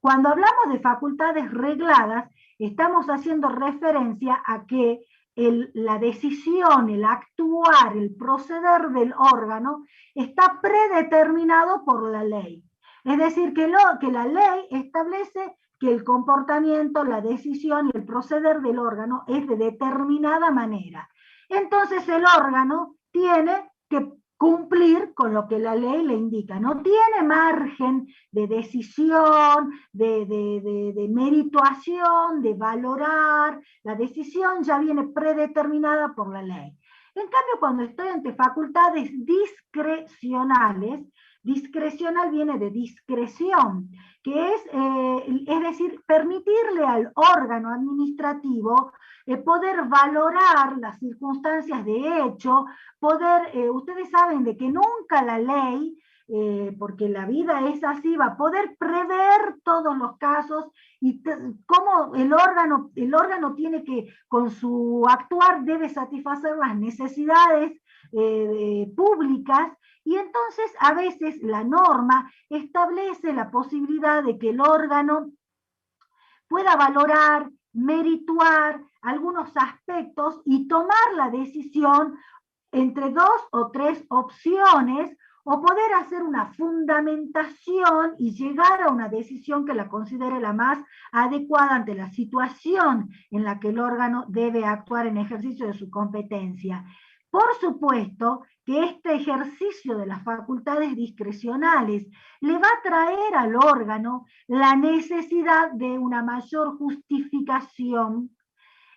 Cuando hablamos de facultades regladas, estamos haciendo referencia a que la decisión, el actuar, el proceder del órgano está predeterminado por la ley. Es decir, que la ley establece que el comportamiento, la decisión y el proceder del órgano es de determinada manera. Entonces el órgano tiene que cumplir con lo que la ley le indica. No tiene margen de decisión, de merituación, de valorar. La decisión ya viene predeterminada por la ley. En cambio, cuando estoy ante facultades discrecionales, discrecional viene de discreción, que es decir, permitirle al órgano administrativo poder valorar las circunstancias de hecho, ustedes saben de que nunca la ley porque la vida es así, va a poder prever todos los casos y cómo el órgano tiene que, con su actuar, debe satisfacer las necesidades públicas, y entonces a veces la norma establece la posibilidad de que el órgano pueda valorar, merituar algunos aspectos y tomar la decisión entre 2 o 3 opciones, o poder hacer una fundamentación y llegar a una decisión que la considere la más adecuada ante la situación en la que el órgano debe actuar en ejercicio de su competencia. Por supuesto que este ejercicio de las facultades discrecionales le va a traer al órgano la necesidad de una mayor justificación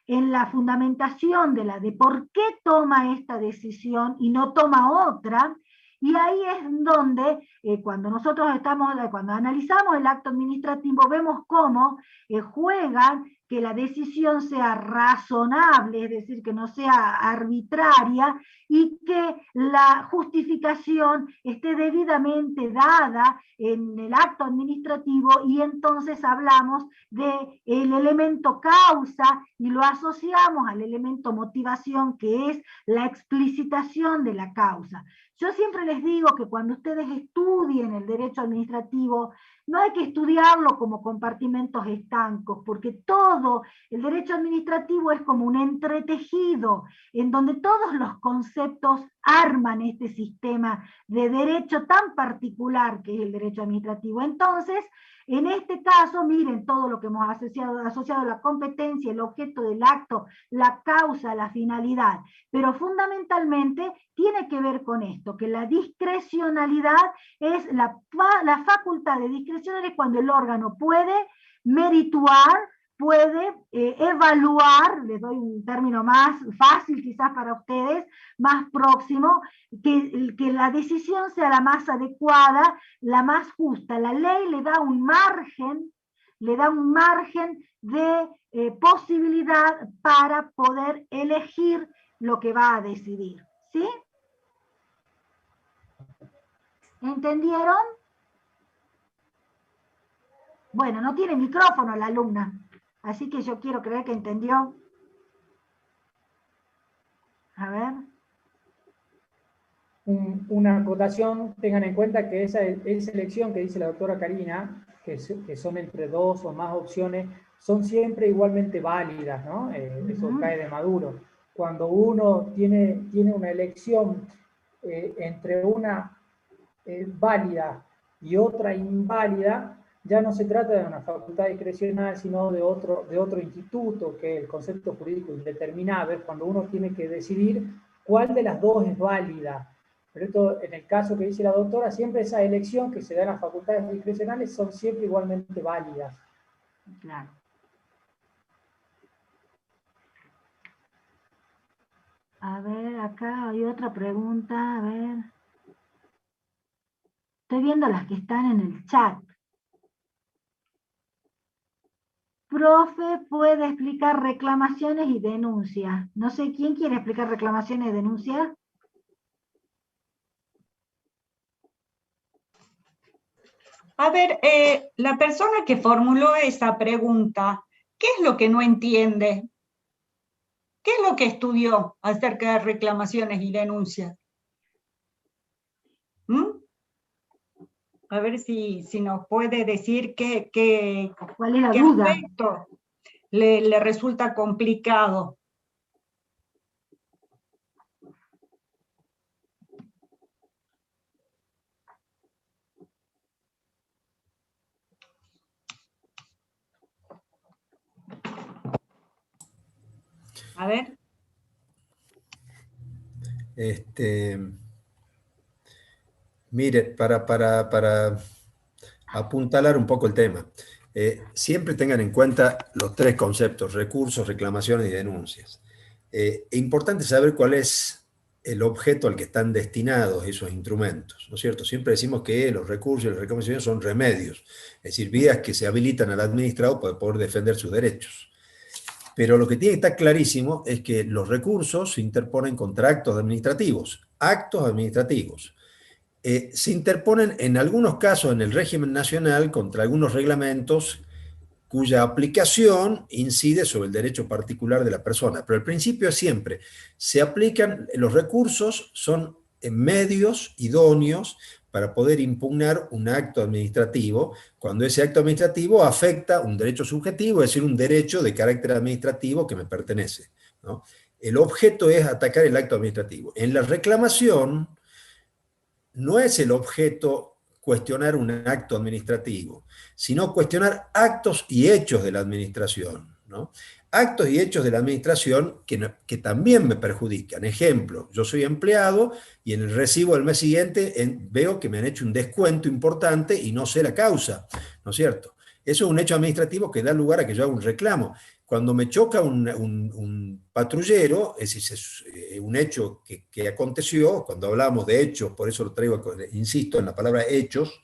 en la fundamentación de por qué toma esta decisión y no toma otra. Y ahí es donde, cuando analizamos el acto administrativo, vemos cómo juegan que la decisión sea razonable, es decir, que no sea arbitraria, y que la justificación esté debidamente dada en el acto administrativo, y entonces hablamos del elemento causa y lo asociamos al elemento motivación, que es la explicitación de la causa. Yo siempre les digo que cuando ustedes estudien el derecho administrativo, no hay que estudiarlo como compartimentos estancos, porque todo el derecho administrativo es como un entretejido, en donde todos los conceptos arman este sistema de derecho tan particular que es el derecho administrativo. Entonces, en este caso, miren todo lo que hemos asociado la competencia, el objeto del acto, la causa, la finalidad, pero fundamentalmente tiene que ver con esto, que la discrecionalidad es la facultad de discrecionar, es cuando el órgano puede merituar, puede evaluar, les doy un término más fácil quizás para ustedes, más próximo, que la decisión sea la más adecuada, la más justa. La ley le da un margen de posibilidad para poder elegir lo que va a decidir. ¿Sí? ¿Entendieron? Bueno, no tiene micrófono la alumna, así que yo quiero creer que entendió. A ver. Una acotación, tengan en cuenta que esa elección que dice la doctora Karina, que son entre 2 o más opciones, son siempre igualmente válidas, ¿no? Eso cae de maduro. Cuando uno tiene una elección entre una válida y otra inválida, ya no se trata de una facultad discrecional, sino de otro instituto, que es el concepto jurídico indeterminado, es cuando uno tiene que decidir cuál de las dos es válida. Pero esto, en el caso que dice la doctora, siempre esa elección que se da en las facultades discrecionales son siempre igualmente válidas. Claro. A ver, acá hay otra pregunta, a ver. Estoy viendo las que están en el chat. Profe, ¿puede explicar reclamaciones y denuncias? No sé, ¿quién quiere explicar reclamaciones y denuncias? A ver, la persona que formuló esa pregunta, ¿qué es lo que no entiende? ¿Qué es lo que estudió acerca de reclamaciones y denuncias? A ver si nos puede decir ¿cuál es la duda? Aspecto le resulta complicado. A ver. Mire, para apuntalar un poco el tema, siempre tengan en cuenta los 3 conceptos: recursos, reclamaciones y denuncias. Es importante saber cuál es el objeto al que están destinados esos instrumentos, ¿no es cierto? Siempre decimos que los recursos y las reclamaciones son remedios, es decir, vías que se habilitan al administrado para poder defender sus derechos. Pero lo que tiene que estar clarísimo es que los recursos se interponen contra actos administrativos, se interponen en algunos casos en el régimen nacional contra algunos reglamentos cuya aplicación incide sobre el derecho particular de la persona. Pero el principio es siempre, se aplican, los recursos son medios idóneos para poder impugnar un acto administrativo, cuando ese acto administrativo afecta un derecho subjetivo, es decir, un derecho de carácter administrativo que me pertenece, ¿no? El objeto es atacar el acto administrativo. En la reclamación no es el objeto cuestionar un acto administrativo, sino cuestionar actos y hechos de la administración, ¿no? Actos y hechos de la administración que también me perjudican. Ejemplo, yo soy empleado y en el recibo del mes siguiente veo que me han hecho un descuento importante y no sé la causa, ¿no es cierto? Eso es un hecho administrativo que da lugar a que yo haga un reclamo. Cuando me choca un patrullero, es decir, es un hecho que aconteció, cuando hablamos de hechos, por eso lo traigo, insisto en la palabra hechos,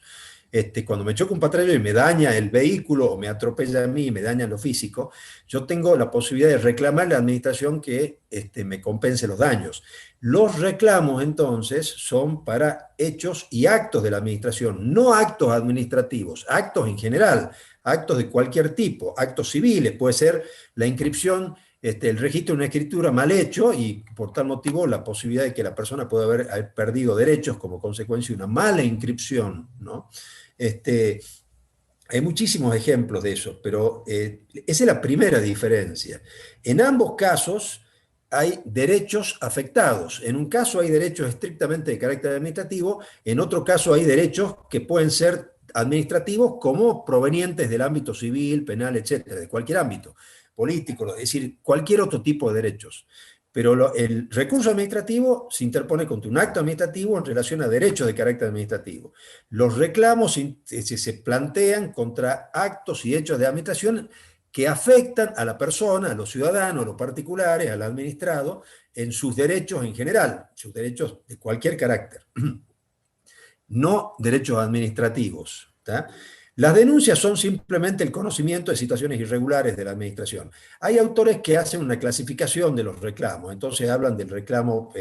cuando me choca un patrullero y me daña el vehículo o me atropella a mí y me daña lo físico, yo tengo la posibilidad de reclamar a la administración que me compense los daños. Los reclamos entonces son para hechos y actos de la administración, no actos administrativos, actos en general, actos de cualquier tipo, actos civiles, puede ser la inscripción, el registro de una escritura mal hecho y por tal motivo la posibilidad de que la persona pueda haber perdido derechos como consecuencia de una mala inscripción, ¿no? Hay muchísimos ejemplos de eso, pero esa es la primera diferencia. En ambos casos hay derechos afectados. En un caso hay derechos estrictamente de carácter administrativo, en otro caso hay derechos que pueden ser administrativos como provenientes del ámbito civil, penal, etcétera, de cualquier ámbito, político, es decir, cualquier otro tipo de derechos. Pero el recurso administrativo se interpone contra un acto administrativo en relación a derechos de carácter administrativo. Los reclamos se plantean contra actos y hechos de administración que afectan a la persona, a los ciudadanos, a los particulares, al administrado, en sus derechos en general, sus derechos de cualquier carácter. No derechos administrativos, ¿tá? Las denuncias son simplemente el conocimiento de situaciones irregulares de la administración. Hay autores que hacen una clasificación de los reclamos, entonces hablan del reclamo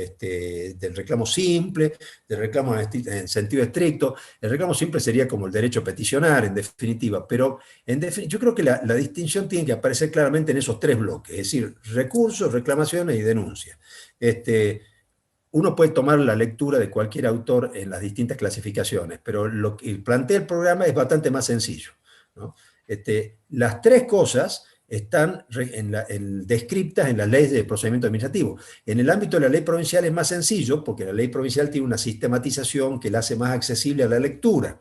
simple, del reclamo en sentido estricto. El reclamo simple sería como el derecho a peticionar, en definitiva, pero yo creo que la distinción tiene que aparecer claramente en esos tres bloques, es decir, recursos, reclamaciones y denuncias. Uno puede tomar la lectura de cualquier autor en las distintas clasificaciones, pero lo que plantea el programa es bastante más sencillo, ¿no? Las tres cosas están descriptas en las leyes de procedimiento administrativo. En el ámbito de la ley provincial es más sencillo, porque la ley provincial tiene una sistematización que la hace más accesible a la lectura.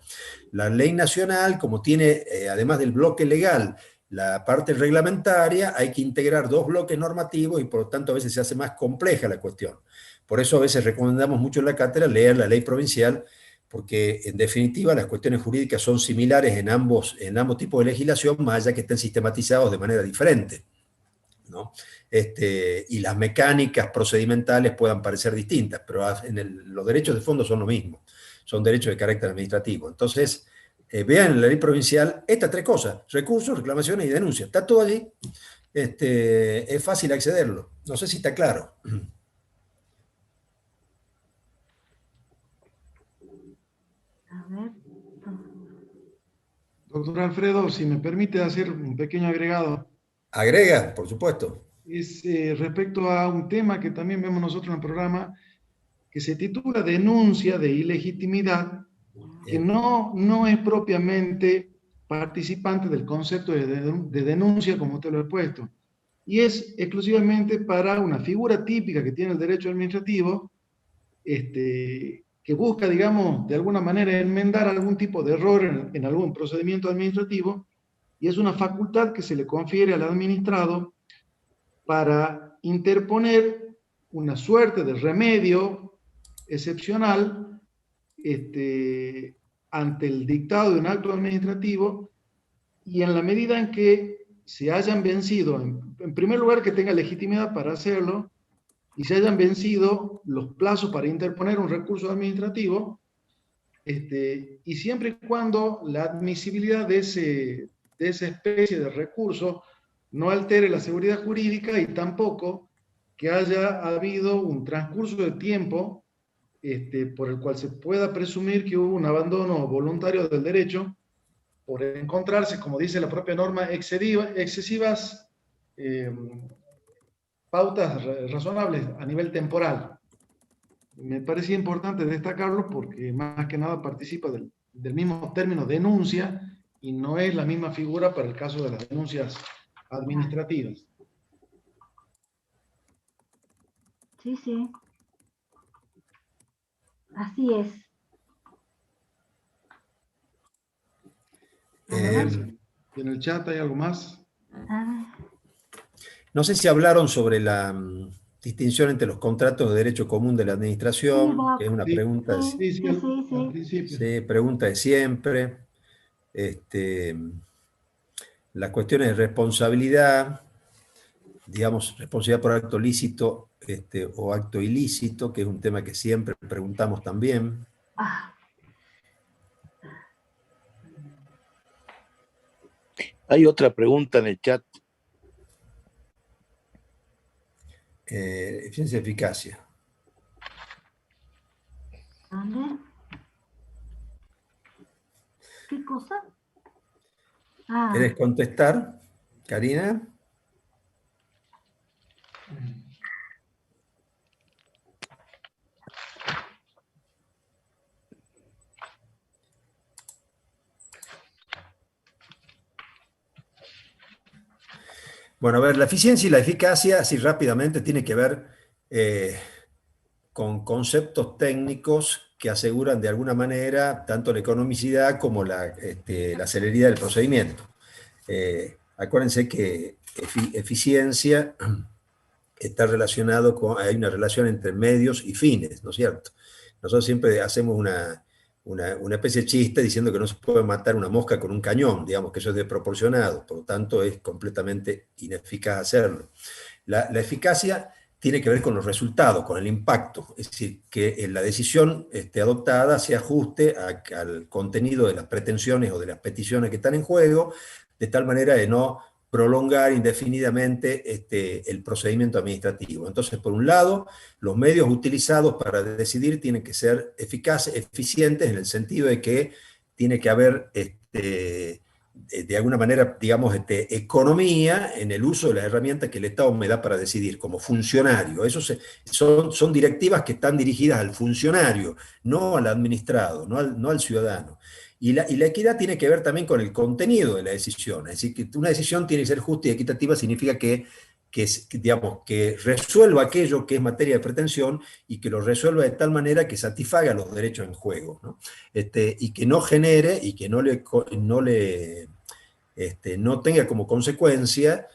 La ley nacional, como tiene, además del bloque legal, la parte reglamentaria, hay que integrar dos bloques normativos y por lo tanto a veces se hace más compleja la cuestión. Por eso a veces recomendamos mucho en la cátedra leer la ley provincial, porque en definitiva las cuestiones jurídicas son similares en ambos tipos de legislación, más allá que estén sistematizados de manera diferente, ¿no? Y las mecánicas procedimentales puedan parecer distintas, pero los derechos de fondo son lo mismo, son derechos de carácter administrativo. Entonces, vean en la ley provincial estas tres cosas: recursos, reclamaciones y denuncias. Está todo allí, es fácil accederlo. No sé si está claro. Doctor Alfredo, si me permite hacer un pequeño agregado. Agrega, por supuesto. Es respecto a un tema que también vemos nosotros en el programa, que se titula Denuncia de ilegitimidad, que no es propiamente participante del concepto de denuncia como usted lo ha puesto, y es exclusivamente para una figura típica que tiene el derecho administrativo, que busca, digamos, de alguna manera enmendar algún tipo de error en algún procedimiento administrativo, y es una facultad que se le confiere al administrado para interponer una suerte de remedio excepcional ante el dictado de un acto administrativo, y en la medida en que se hayan vencido, en primer lugar, que tenga legitimidad para hacerlo, y se hayan vencido los plazos para interponer un recurso administrativo, y siempre y cuando la admisibilidad de esa especie de recurso no altere la seguridad jurídica y tampoco que haya habido un transcurso de tiempo por el cual se pueda presumir que hubo un abandono voluntario del derecho por encontrarse, como dice la propia norma, excesivas pautas razonables a nivel temporal. Me parecía importante destacarlo porque más que nada participa del mismo término denuncia y no es la misma figura para el caso de las denuncias administrativas. Sí, sí. Así es. ¿En el chat hay algo más? No sé si hablaron sobre la distinción entre los contratos de derecho común de la administración, Sí, que es una Sí, pregunta, al principio. sí, pregunta de siempre. Las cuestiones de responsabilidad, digamos, responsabilidad por acto lícito o acto ilícito, que es un tema que siempre preguntamos también. Hay otra pregunta en el chat. Eficiencia y eficacia. ¿Dónde? ¿Qué cosa? ¿Querés contestar, Karina? Bueno, a ver, la eficiencia y la eficacia, así rápidamente, tiene que ver con conceptos técnicos que aseguran de alguna manera tanto la economicidad como la celeridad del procedimiento. Acuérdense que eficiencia está relacionado con, hay una relación entre medios y fines, ¿no es cierto? Nosotros siempre hacemos una especie de chiste diciendo que no se puede matar una mosca con un cañón, digamos que eso es desproporcionado, por lo tanto es completamente ineficaz hacerlo. La eficacia tiene que ver con los resultados, con el impacto, es decir, que la decisión adoptada se ajuste al contenido de las pretensiones o de las peticiones que están en juego, de tal manera de no prolongar indefinidamente el procedimiento administrativo. Entonces, por un lado, los medios utilizados para decidir tienen que ser eficaces, eficientes, en el sentido de que tiene que haber de alguna manera, digamos, economía en el uso de las herramientas que el Estado me da para decidir como funcionario. Eso son directivas que están dirigidas al funcionario, no al administrado, no al ciudadano. Y la equidad tiene que ver también con el contenido de la decisión. Es decir, que una decisión tiene que ser justa y equitativa, significa que resuelva aquello que es materia de pretensión y que lo resuelva de tal manera que satisfaga los derechos en juego, ¿no? Y que no genere y que no tenga como consecuencia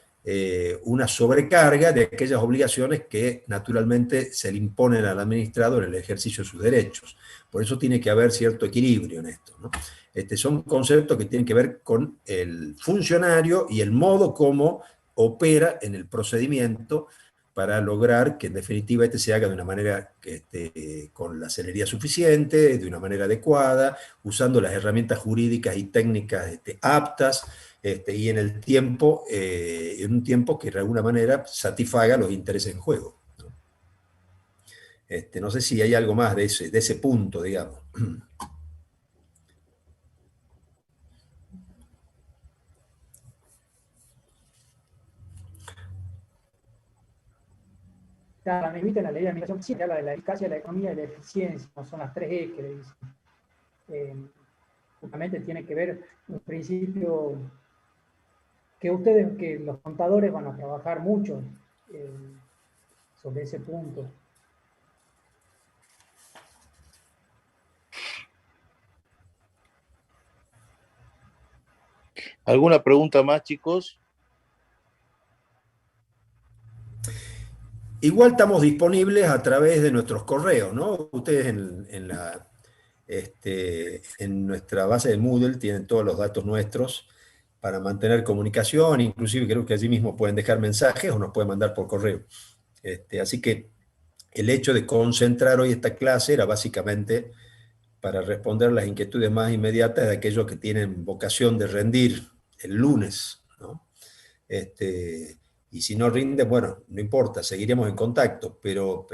una sobrecarga de aquellas obligaciones que naturalmente se le imponen al administrado en el ejercicio de sus derechos. Por eso tiene que haber cierto equilibrio en esto, ¿no? Son conceptos que tienen que ver con el funcionario y el modo como opera en el procedimiento para lograr que en definitiva se haga de una manera con la celeridad suficiente, de una manera adecuada, usando las herramientas jurídicas y técnicas aptas, y en el tiempo, en un tiempo que de alguna manera satisfaga los intereses en juego, ¿no? No sé si hay algo más de ese punto, digamos. Claro, me invita en la ley de administración, sí, habla de la eficacia, la economía y la eficiencia, no son las 3E que le dicen. Justamente tiene que ver un principio que los contadores van a trabajar mucho sobre ese punto. ¿Alguna pregunta más, chicos? Igual estamos disponibles a través de nuestros correos, ¿no? Ustedes en nuestra base de Moodle tienen todos los datos nuestros para mantener comunicación, inclusive creo que allí mismo pueden dejar mensajes o nos pueden mandar por correo. Así que el hecho de concentrar hoy esta clase era básicamente para responder las inquietudes más inmediatas de aquellos que tienen vocación de rendir el lunes, ¿no? Y si no rinden, bueno, no importa, seguiremos en contacto, pero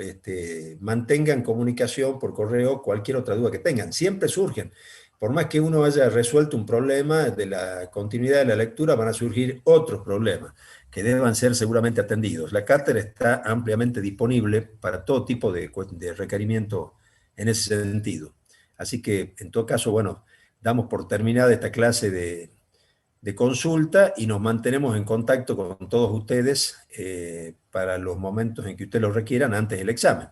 mantengan comunicación por correo, cualquier otra duda que tengan. Siempre surgen. Por más que uno haya resuelto un problema de la continuidad de la lectura, van a surgir otros problemas que deban ser seguramente atendidos. La cátedra está ampliamente disponible para todo tipo de requerimiento en ese sentido. Así que, en todo caso, bueno, damos por terminada esta clase de consulta y nos mantenemos en contacto con todos ustedes para los momentos en que ustedes lo requieran antes del examen.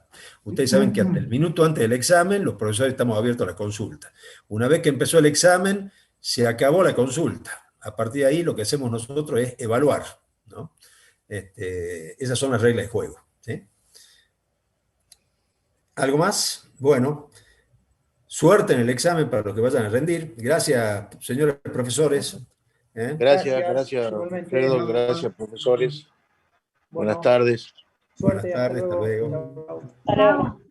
Ustedes saben que hasta el minuto antes del examen los profesores estamos abiertos a la consulta. Una vez que empezó el examen, se acabó la consulta. A partir de ahí lo que hacemos nosotros es evaluar, ¿no? Esas son las reglas de juego, ¿sí? ¿Algo más? Bueno, suerte en el examen para los que vayan a rendir. Gracias, señores profesores. Gracias, Alfredo, gracias, profesores. Buenas tardes. Suerte, Buenas tardes, hasta hasta luego. luego. Chao. Chao.